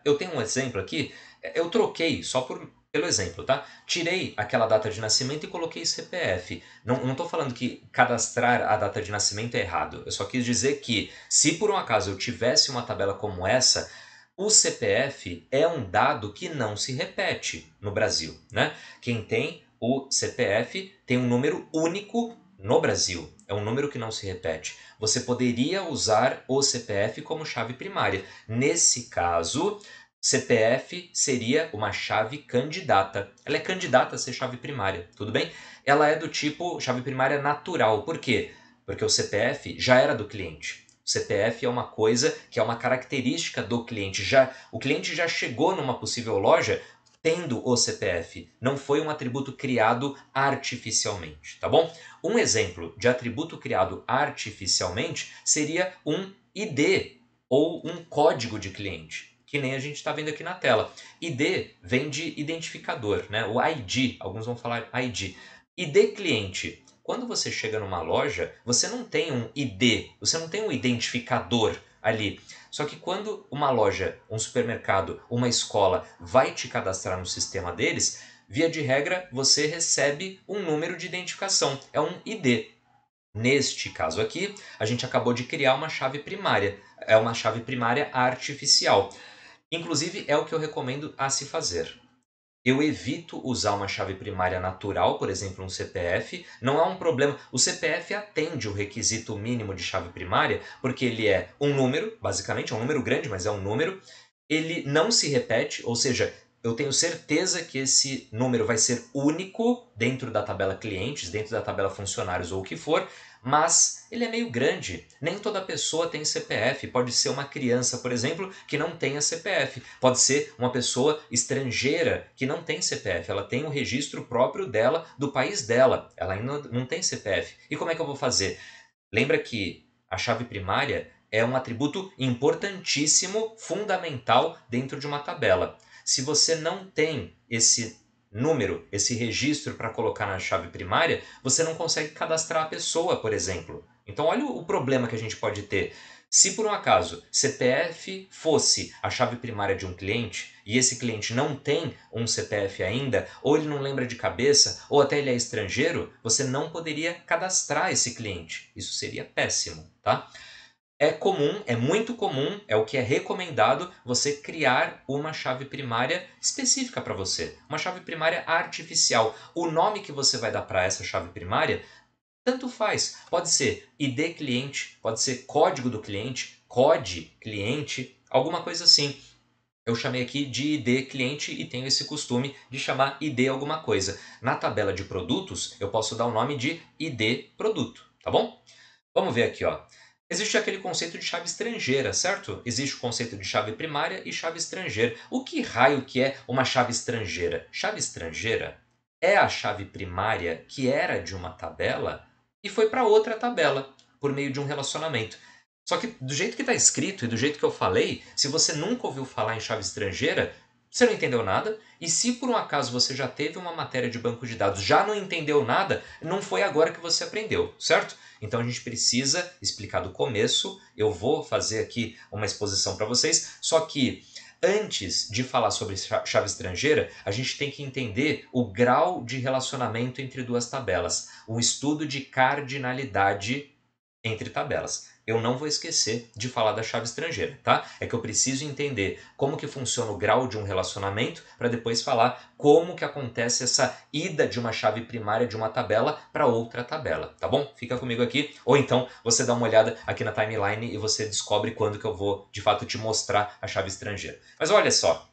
eu tenho um exemplo aqui, eu troquei só pelo exemplo, tá? Tirei aquela data de nascimento e coloquei CPF. Não estou falando que cadastrar a data de nascimento é errado. Eu só quis dizer que, se por um acaso eu tivesse uma tabela como essa, o CPF é um dado que não se repete no Brasil, né? Quem tem o CPF tem um número único no Brasil. É um número que não se repete. Você poderia usar o CPF como chave primária. Nesse caso, CPF seria uma chave candidata. Ela é candidata a ser chave primária, tudo bem? Ela é do tipo chave primária natural. Por quê? Porque o CPF já era do cliente. O CPF é uma coisa que é uma característica do cliente. O cliente já chegou numa possível loja tendo o CPF. Não foi um atributo criado artificialmente, tá bom? Um exemplo de atributo criado artificialmente seria um ID ou um código de cliente, que nem a gente está vendo aqui na tela. ID vem de identificador, né? O ID, alguns vão falar ID. ID cliente. Quando você chega numa loja, você não tem um ID, você não tem um identificador ali. Só que quando uma loja, um supermercado, uma escola vai te cadastrar no sistema deles, via de regra, você recebe um número de identificação, é um ID. Neste caso aqui, a gente acabou de criar uma chave primária, é uma chave primária artificial. Inclusive, é o que eu recomendo a se fazer. Eu evito usar uma chave primária natural, por exemplo, um CPF. Não é um problema. O CPF atende o requisito mínimo de chave primária, porque ele é um número, basicamente, é um número grande, mas é um número. Ele não se repete, ou seja, eu tenho certeza que esse número vai ser único dentro da tabela clientes, dentro da tabela funcionários ou o que for, mas ele é meio grande. Nem toda pessoa tem CPF. Pode ser uma criança, por exemplo, que não tenha CPF. Pode ser uma pessoa estrangeira que não tem CPF. Ela tem o registro próprio dela, do país dela. Ela ainda não tem CPF. E como é que eu vou fazer? Lembra que a chave primária é um atributo importantíssimo, fundamental dentro de uma tabela. Se você não tem esse número, esse registro para colocar na chave primária, você não consegue cadastrar a pessoa, por exemplo. Então olha o problema que a gente pode ter. Se por um acaso CPF fosse a chave primária de um cliente e esse cliente não tem um CPF ainda, ou ele não lembra de cabeça, ou até ele é estrangeiro, você não poderia cadastrar esse cliente. Isso seria péssimo, tá? É comum, é muito comum, é o que é recomendado você criar uma chave primária específica para você, uma chave primária artificial. O nome que você vai dar para essa chave primária tanto faz. Pode ser ID cliente, pode ser código do cliente, COD cliente, alguma coisa assim. Eu chamei aqui de ID cliente e tenho esse costume de chamar ID alguma coisa. Na tabela de produtos, eu posso dar o nome de ID produto, tá bom? Vamos ver aqui, ó. Existe aquele conceito de chave estrangeira, certo? Existe o conceito de chave primária e chave estrangeira. O que raio que é uma chave estrangeira? Chave estrangeira é a chave primária que era de uma tabela e foi para outra tabela por meio de um relacionamento. Só que do jeito que está escrito e do jeito que eu falei, se você nunca ouviu falar em chave estrangeira, você não entendeu nada. E se por um acaso você já teve uma matéria de banco de dados, já não entendeu nada, não foi agora que você aprendeu, certo? Então a gente precisa explicar do começo. Eu vou fazer aqui uma exposição para vocês, só que antes de falar sobre chave estrangeira, a gente tem que entender o grau de relacionamento entre duas tabelas, um estudo de cardinalidade entre tabelas. Eu não vou esquecer de falar da chave estrangeira, tá? É que eu preciso entender como que funciona o grau de um relacionamento para depois falar como que acontece essa ida de uma chave primária de uma tabela para outra tabela, tá bom? Fica comigo aqui, ou então você dá uma olhada aqui na timeline e você descobre quando que eu vou de fato te mostrar a chave estrangeira. Mas olha só,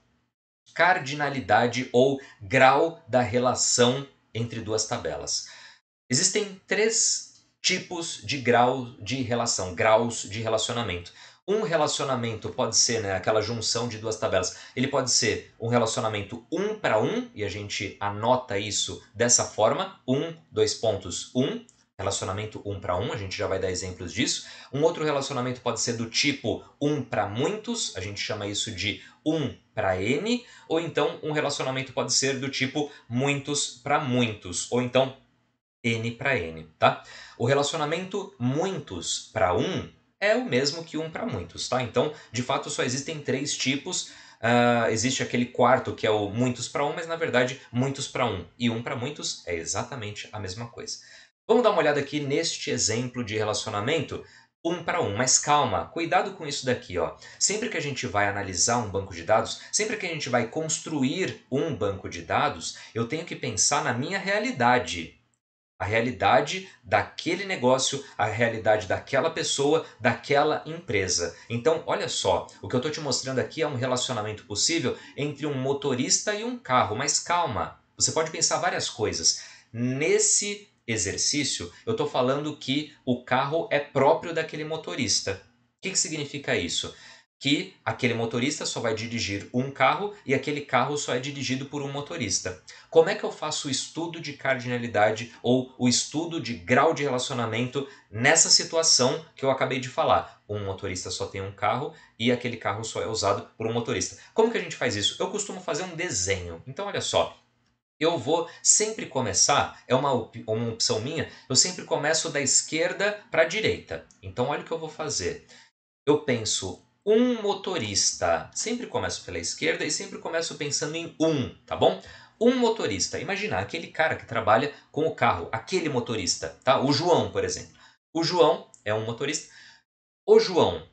cardinalidade ou grau da relação entre duas tabelas. Existem três tipos de grau de relação, graus de relacionamento. Um relacionamento pode ser, né, aquela junção de duas tabelas. Ele pode ser um relacionamento 1 para 1, e a gente anota isso dessa forma, 1, 2 pontos, 1. Relacionamento 1 para 1, a gente já vai dar exemplos disso. Um outro relacionamento pode ser do tipo 1 para muitos, a gente chama isso de 1 para n. Ou então um relacionamento pode ser do tipo muitos para muitos, ou então N para N, tá? O relacionamento muitos para 1 é o mesmo que 1 para muitos, tá? Então, de fato, só existem três tipos. Existe aquele quarto que é o muitos para 1, mas na verdade muitos para 1 e 1 para muitos é exatamente a mesma coisa. Vamos dar uma olhada aqui neste exemplo de relacionamento 1 para 1, mas calma, cuidado com isso daqui, ó. Sempre que a gente vai analisar um banco de dados, sempre que a gente vai construir um banco de dados, eu tenho que pensar na minha realidade. A realidade daquele negócio, a realidade daquela pessoa, daquela empresa. Então, olha só, o que eu estou te mostrando aqui é um relacionamento possível entre um motorista e um carro, mas calma, você pode pensar várias coisas. Nesse exercício, eu estou falando que o carro é próprio daquele motorista. O que significa isso? Que aquele motorista só vai dirigir um carro e aquele carro só é dirigido por um motorista. Como é que eu faço o estudo de cardinalidade ou o estudo de grau de relacionamento nessa situação que eu acabei de falar? Um motorista só tem um carro e aquele carro só é usado por um motorista. Como que a gente faz isso? Eu costumo fazer um desenho. Então, olha só. Eu vou sempre começar, é uma opção minha, eu sempre começo da esquerda para a direita. Então, olha o que eu vou fazer. Eu penso um motorista. Sempre começo pela esquerda e sempre começo pensando em um, tá bom? Um motorista. Imagina aquele cara que trabalha com o carro, aquele motorista, tá? O João, por exemplo. O João é um motorista. O João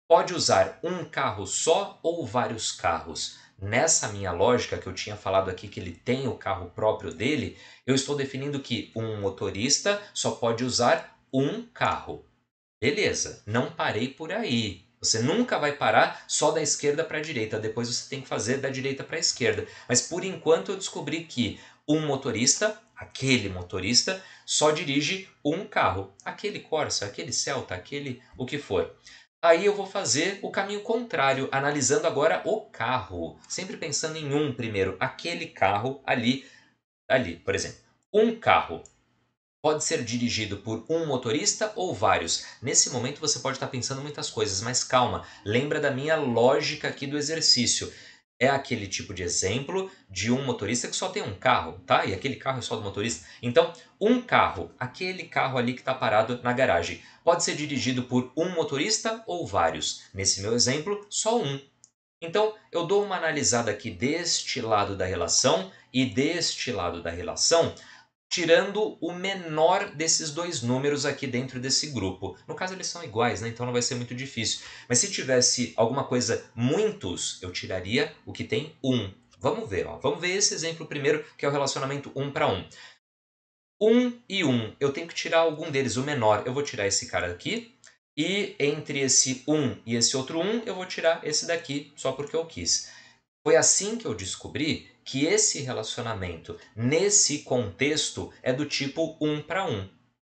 pode usar um carro só ou vários carros? Nessa minha lógica que eu tinha falado aqui que ele tem o carro próprio dele, eu estou definindo que um motorista só pode usar um carro. Beleza, não parei por aí. Você nunca vai parar só da esquerda para a direita, depois você tem que fazer da direita para a esquerda. Mas por enquanto eu descobri que um motorista, aquele motorista, só dirige um carro. Aquele Corsa, aquele Celta, aquele o que for. Aí eu vou fazer o caminho contrário, analisando agora o carro. Sempre pensando em um primeiro, aquele carro ali, por exemplo. Um carro pode ser dirigido por um motorista ou vários. Nesse momento você pode estar pensando muitas coisas, mas calma, lembra da minha lógica aqui do exercício. É aquele tipo de exemplo de um motorista que só tem um carro, tá? E aquele carro é só do motorista. Então, um carro, aquele carro ali que está parado na garagem, pode ser dirigido por um motorista ou vários. Nesse meu exemplo, só um. Então, eu dou uma analisada aqui deste lado da relação e deste lado da relação, tirando o menor desses dois números aqui dentro desse grupo. No caso, eles são iguais, né? Então não vai ser muito difícil. Mas se tivesse alguma coisa muitos, eu tiraria o que tem um. Vamos ver, ó. Vamos ver esse exemplo primeiro, que é o relacionamento 1 para 1. 1 e 1, eu tenho que tirar algum deles, o menor. Eu vou tirar esse cara aqui. E entre esse 1 e esse outro 1, eu vou tirar esse daqui, só porque eu quis. Foi assim que eu descobri que esse relacionamento, nesse contexto, é do tipo 1 para 1.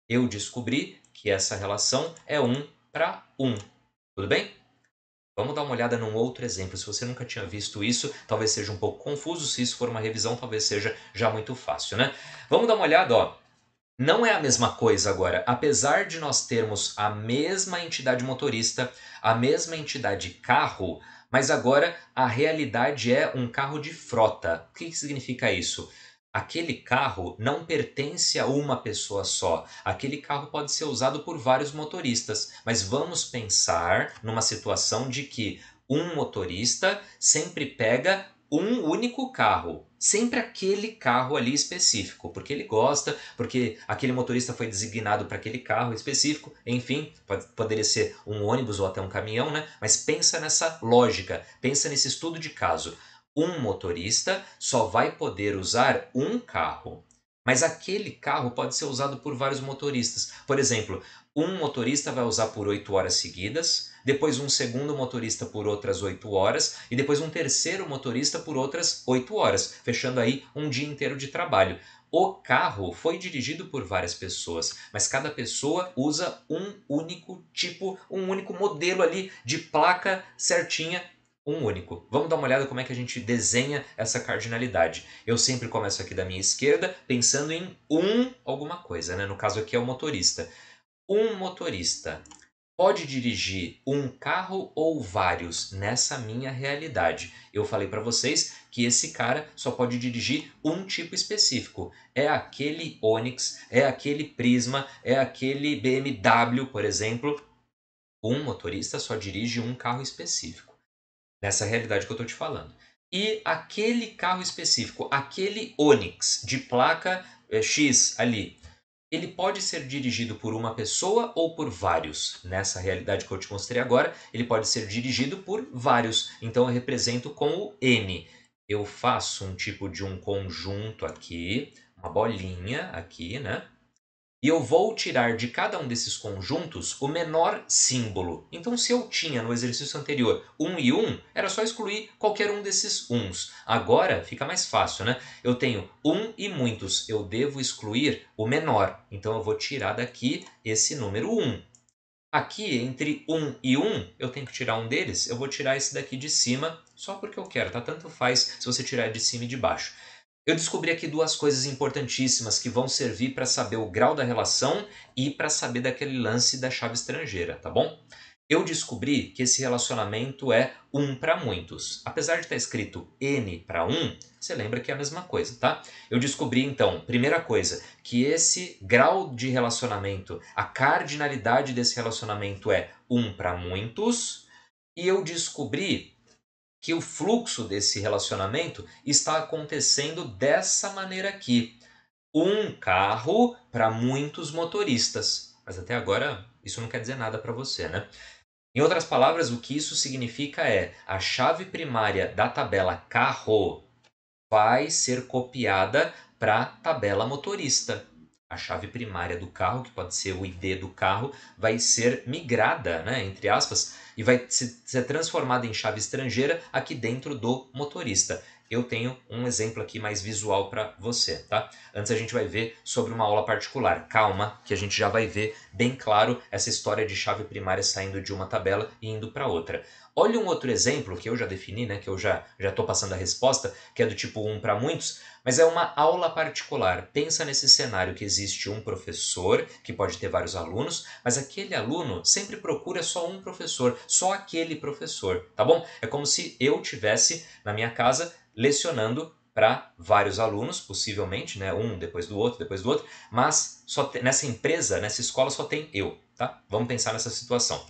Eu descobri que essa relação é 1 para 1. Tudo bem? Vamos dar uma olhada num outro exemplo. Se você nunca tinha visto isso, talvez seja um pouco confuso. Se isso for uma revisão, talvez seja já muito fácil, né? Vamos dar uma olhada, ó. Não é a mesma coisa agora. Apesar de nós termos a mesma entidade motorista, a mesma entidade carro, mas agora a realidade é um carro de frota. O que significa isso? Aquele carro não pertence a uma pessoa só. Aquele carro pode ser usado por vários motoristas. Mas vamos pensar numa situação de que um motorista sempre pega um único carro. Sempre aquele carro ali específico, porque ele gosta, porque aquele motorista foi designado para aquele carro específico, enfim, poderia ser um ônibus ou até um caminhão, né? Mas pensa nessa lógica, pensa nesse estudo de caso. Um motorista só vai poder usar um carro, mas aquele carro pode ser usado por vários motoristas. Por exemplo, um motorista vai usar por 8 horas seguidas, depois um segundo motorista por outras 8 horas e depois um terceiro motorista por outras 8 horas, fechando aí um dia inteiro de trabalho. O carro foi dirigido por várias pessoas, mas cada pessoa usa um único tipo, um único modelo ali de placa certinha, um único. Vamos dar uma olhada como é que a gente desenha essa cardinalidade. Eu sempre começo aqui da minha esquerda, pensando em alguma coisa, né? No caso aqui é o motorista. Um motorista pode dirigir um carro ou vários nessa minha realidade. Eu falei para vocês que esse cara só pode dirigir um tipo específico. É aquele Onix, é aquele Prisma, é aquele BMW, por exemplo. Um motorista só dirige um carro específico. Nessa realidade que eu estou te falando. E aquele carro específico, aquele Onix de placa X ali, ele pode ser dirigido por uma pessoa ou por vários. Nessa realidade que eu te mostrei agora, ele pode ser dirigido por vários. Então eu represento com o N. Eu faço um tipo de um conjunto aqui, uma bolinha aqui, né? E eu vou tirar de cada um desses conjuntos o menor símbolo. Então, se eu tinha no exercício anterior 1 e 1, era só excluir qualquer um desses 1s. Agora fica mais fácil, né? Eu tenho 1 e muitos, eu devo excluir o menor. Então, eu vou tirar daqui esse número 1. Aqui, entre 1 e 1, eu tenho que tirar um deles, eu vou tirar esse daqui de cima, só porque eu quero, tá? Tanto faz se você tirar de cima e de baixo. Eu descobri aqui duas coisas importantíssimas que vão servir para saber o grau da relação e para saber daquele lance da chave estrangeira, tá bom? Eu descobri que esse relacionamento é um para muitos. Apesar de estar escrito N para um, você lembra que é a mesma coisa, tá? Eu descobri então, primeira coisa, que esse grau de relacionamento, a cardinalidade desse relacionamento é um para muitos, e eu descobri que o fluxo desse relacionamento está acontecendo dessa maneira aqui. Um carro para muitos motoristas. Mas até agora isso não quer dizer nada para você, né? Em outras palavras, o que isso significa é a chave primária da tabela carro vai ser copiada para a tabela motorista. A chave primária do carro, que pode ser o ID do carro, vai ser migrada, né, entre aspas, e vai ser transformada em chave estrangeira aqui dentro do motorista. Eu tenho um exemplo aqui mais visual para você, tá? Antes a gente vai ver sobre uma aula particular. Calma, que a gente já vai ver bem claro essa história de chave primária saindo de uma tabela e indo para outra. Olha um outro exemplo que eu já defini, né, que eu já estou passando a resposta, que é do tipo 1 para muitos, mas é uma aula particular. Pensa nesse cenário que existe um professor, que pode ter vários alunos, mas aquele aluno sempre procura só um professor, só aquele professor, tá bom? É como se eu tivesse na minha casa lecionando para vários alunos, possivelmente, né, um depois do outro, mas nessa empresa, nessa escola só tem eu, tá? Vamos pensar nessa situação.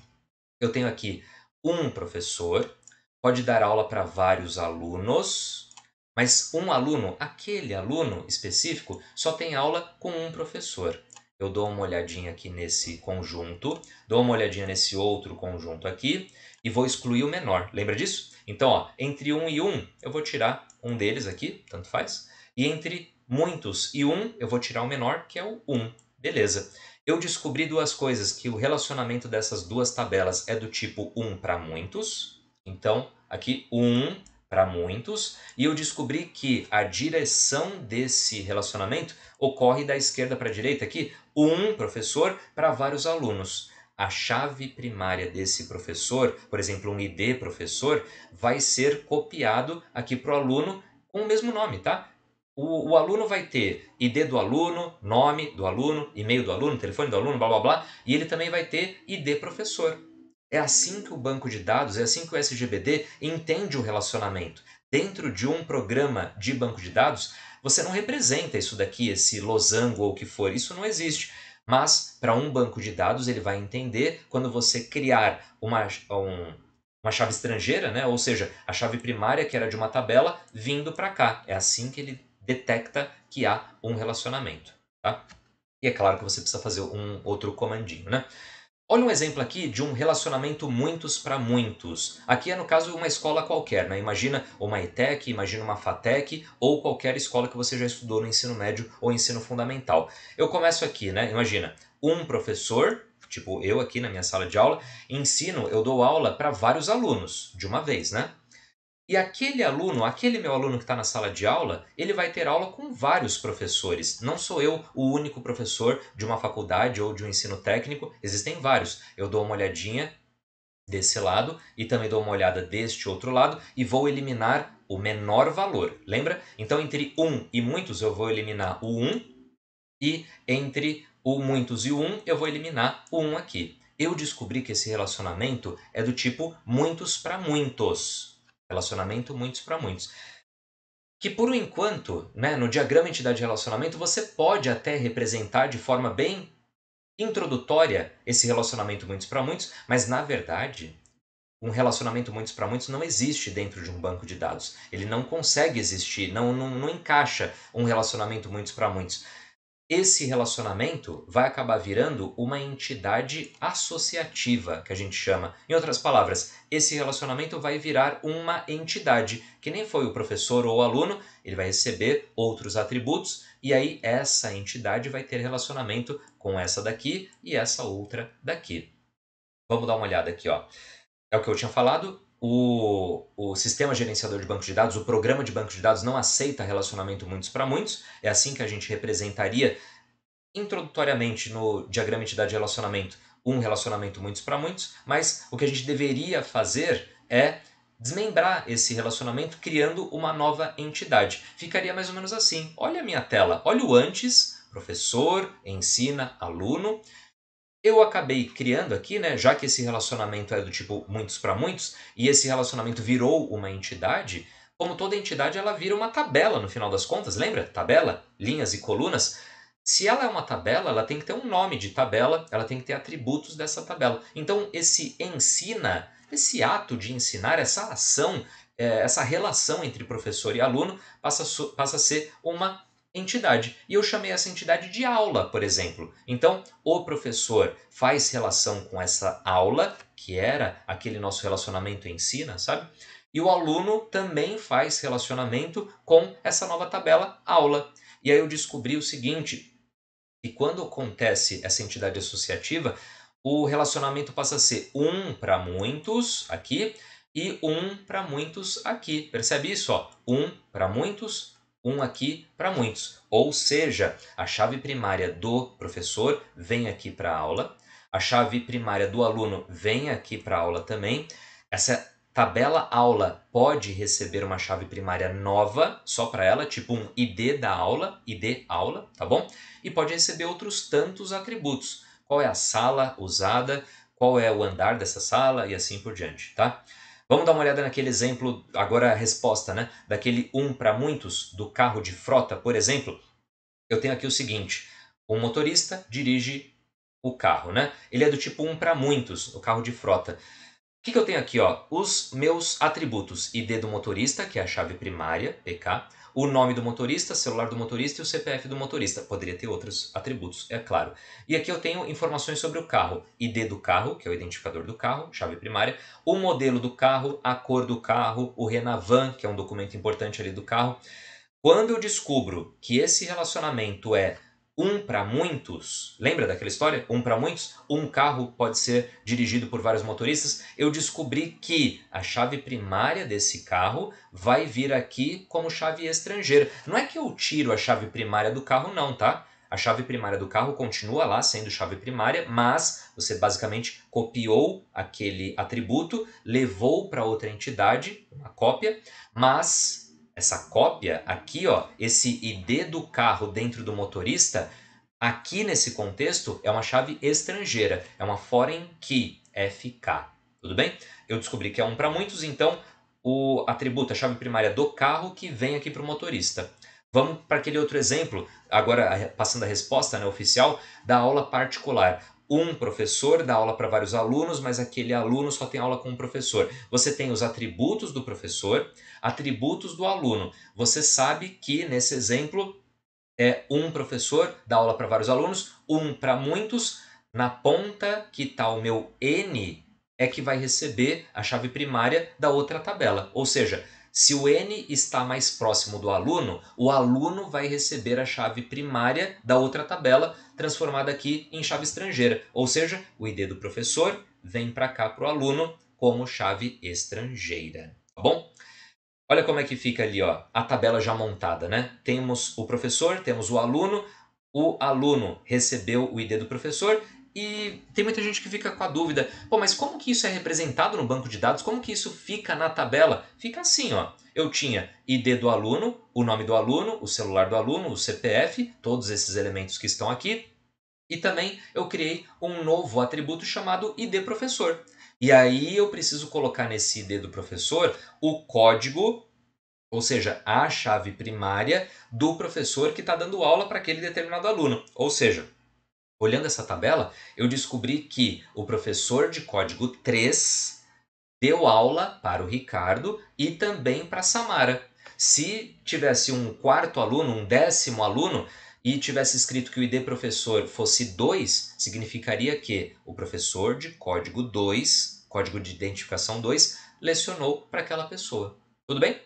Eu tenho aqui um professor, pode dar aula para vários alunos, mas um aluno, aquele aluno específico, só tem aula com um professor. Eu dou uma olhadinha aqui nesse conjunto, dou uma olhadinha nesse outro conjunto aqui e vou excluir o menor. Lembra disso? Então, ó, entre 1 e 1, eu vou tirar um deles aqui, tanto faz. E entre muitos e 1, eu vou tirar o menor, que é o 1. Beleza. Eu descobri duas coisas, que o relacionamento dessas duas tabelas é do tipo 1 para muitos. Então, aqui 1 para muitos. E eu descobri que a direção desse relacionamento ocorre da esquerda para a direita aqui. Um professor para vários alunos. a chave primária desse professor, por exemplo, um ID professor, vai ser copiado aqui para o aluno com o mesmo nome, tá? O aluno vai ter ID do aluno, nome do aluno, e-mail do aluno, telefone do aluno, blá blá blá, e ele também vai ter ID professor. É assim que o banco de dados, é assim que o SGBD entende o relacionamento. Dentro de um programa de banco de dados, você não representa isso daqui, esse losango ou o que for, isso não existe. Mas para um banco de dados ele vai entender quando você criar uma chave estrangeira, né? Ou seja, a chave primária que era de uma tabela vindo para cá. É assim que ele detecta que há um relacionamento. Tá? E é claro que você precisa fazer um outro comandinho, né? Olha um exemplo aqui de um relacionamento muitos para muitos. Aqui é, no caso, uma escola qualquer, né? Imagina uma ETEC, imagina uma FATEC ou qualquer escola que você já estudou no ensino médio ou ensino fundamental. Eu começo aqui, né? Imagina, um professor, tipo eu aqui na minha sala de aula, ensino, eu dou aula para vários alunos de uma vez, né? E aquele aluno, aquele meu aluno que está na sala de aula, ele vai ter aula com vários professores. Não sou eu o único professor de uma faculdade ou de um ensino técnico, existem vários. Eu dou uma olhadinha desse lado e também dou uma olhada deste outro lado e vou eliminar o menor valor. Lembra? Então entre um e muitos eu vou eliminar o 1 e entre o muitos e o 1 eu vou eliminar o 1 aqui. Eu descobri que esse relacionamento é do tipo muitos para muitos. Relacionamento muitos para muitos. Que por um enquanto, né, no diagrama entidade-relacionamento, você pode até representar de forma bem introdutória esse relacionamento muitos para muitos, mas na verdade, um relacionamento muitos para muitos não existe dentro de um banco de dados. Ele não consegue existir, não encaixa um relacionamento muitos para muitos. Esse relacionamento vai acabar virando uma entidade associativa, que a gente chama. Em outras palavras, esse relacionamento vai virar uma entidade, que nem foi o professor ou o aluno, ele vai receber outros atributos, e aí essa entidade vai ter relacionamento com essa daqui e essa outra daqui. Vamos dar uma olhada aqui, ó. É o que eu tinha falado, o sistema gerenciador de banco de dados, o programa de banco de dados não aceita relacionamento muitos para muitos, é assim que a gente representaria introdutoriamente no diagrama entidade-relacionamento um relacionamento muitos para muitos, mas o que a gente deveria fazer é desmembrar esse relacionamento criando uma nova entidade. Ficaria mais ou menos assim, olha a minha tela, olha o antes, professor, ensina, aluno. Eu acabei criando aqui, né, já que esse relacionamento é do tipo muitos para muitos, e esse relacionamento virou uma entidade, como toda entidade ela vira uma tabela no final das contas, lembra? Tabela, linhas e colunas. Se ela é uma tabela, ela tem que ter um nome de tabela, ela tem que ter atributos dessa tabela. Então esse ensina, esse ato de ensinar, essa ação, essa relação entre professor e aluno passa a ser uma entidade. E eu chamei essa entidade de aula, por exemplo. Então, o professor faz relação com essa aula, que era aquele nosso relacionamento ensina, sabe? E o aluno também faz relacionamento com essa nova tabela aula. E aí eu descobri o seguinte, que quando acontece essa entidade associativa, o relacionamento passa a ser um para muitos aqui e um para muitos aqui. Percebe isso? Ó? Um para muitos, um aqui para muitos. Ou seja, a chave primária do professor vem aqui para a aula, a chave primária do aluno vem aqui para a aula também. Essa tabela aula pode receber uma chave primária nova só para ela, tipo um ID da aula, ID aula, tá bom? E pode receber outros tantos atributos. Qual é a sala usada, qual é o andar dessa sala e assim por diante, tá? Vamos dar uma olhada naquele exemplo, agora a resposta, né? Daquele um para muitos do carro de frota, por exemplo. Eu tenho aqui o seguinte, um motorista dirige o carro, né? Ele é do tipo um para muitos, o carro de frota. O que eu tenho aqui? Ó? Os meus atributos, ID do motorista, que é a chave primária, PK, o nome do motorista, celular do motorista e o CPF do motorista. Poderia ter outros atributos, é claro. E aqui eu tenho informações sobre o carro, ID do carro, que é o identificador do carro, chave primária, o modelo do carro, a cor do carro, o Renavan, que é um documento importante ali do carro. Quando eu descubro que esse relacionamento é um para muitos, lembra daquela história? Um para muitos, um carro pode ser dirigido por vários motoristas. Eu descobri que a chave primária desse carro vai vir aqui como chave estrangeira. Não é que eu tiro a chave primária do carro não, tá? A chave primária do carro continua lá sendo chave primária, mas você basicamente copiou aquele atributo, levou para outra entidade, uma cópia, mas essa cópia aqui, ó, esse ID do carro dentro do motorista, aqui nesse contexto é uma chave estrangeira, é uma Foreign Key, FK. Tudo bem? Eu descobri que é um para muitos, então o atributo, a chave primária do carro que vem aqui para o motorista. Vamos para aquele outro exemplo, agora passando a resposta, né, oficial, da aula particular. Um professor dá aula para vários alunos, mas aquele aluno só tem aula com um professor. Você tem os atributos do professor, atributos do aluno. Você sabe que nesse exemplo é um professor dá aula para vários alunos, um para muitos. Na ponta que está o meu N é que vai receber a chave primária da outra tabela. Ou seja, se o N está mais próximo do aluno, o aluno vai receber a chave primária da outra tabela, transformada aqui em chave estrangeira. Ou seja, o ID do professor vem para cá para o aluno como chave estrangeira. Tá bom? Olha como é que fica ali, ó, a tabela já montada, né? Temos o professor, temos o aluno recebeu o ID do professor e tem muita gente que fica com a dúvida, pô, mas como que isso é representado no banco de dados? Como que isso fica na tabela? Fica assim, ó, eu tinha ID do aluno, o nome do aluno, o celular do aluno, o CPF, todos esses elementos que estão aqui, e também eu criei um novo atributo chamado ID professor. E aí eu preciso colocar nesse ID do professor o código, ou seja, a chave primária do professor que está dando aula para aquele determinado aluno. Ou seja, olhando essa tabela, eu descobri que o professor de código 3 deu aula para o Ricardo e também para a Samara. Se tivesse um quarto aluno, um 10º aluno, e tivesse escrito que o ID professor fosse 2, significaria que o professor de código 2, código de identificação 2, lecionou para aquela pessoa. Tudo bem?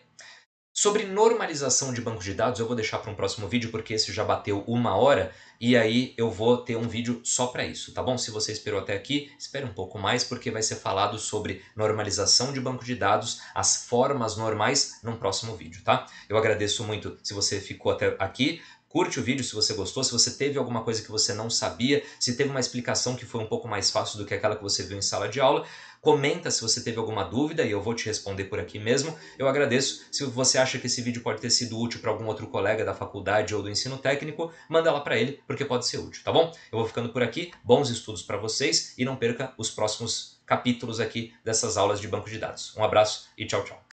Sobre normalização de banco de dados eu vou deixar para um próximo vídeo porque esse já bateu 1 hora e aí eu vou ter um vídeo só para isso, tá bom? Se você esperou até aqui, espere um pouco mais porque vai ser falado sobre normalização de banco de dados, as formas normais num próximo vídeo, tá? Eu agradeço muito se você ficou até aqui. Curte o vídeo se você gostou, se você teve alguma coisa que você não sabia, se teve uma explicação que foi um pouco mais fácil do que aquela que você viu em sala de aula. Comenta se você teve alguma dúvida e eu vou te responder por aqui mesmo. Eu agradeço. Se você acha que esse vídeo pode ter sido útil para algum outro colega da faculdade ou do ensino técnico, manda lá para ele, porque pode ser útil, tá bom? Eu vou ficando por aqui. Bons estudos para vocês e não perca os próximos capítulos aqui dessas aulas de banco de dados. Um abraço e tchau, tchau.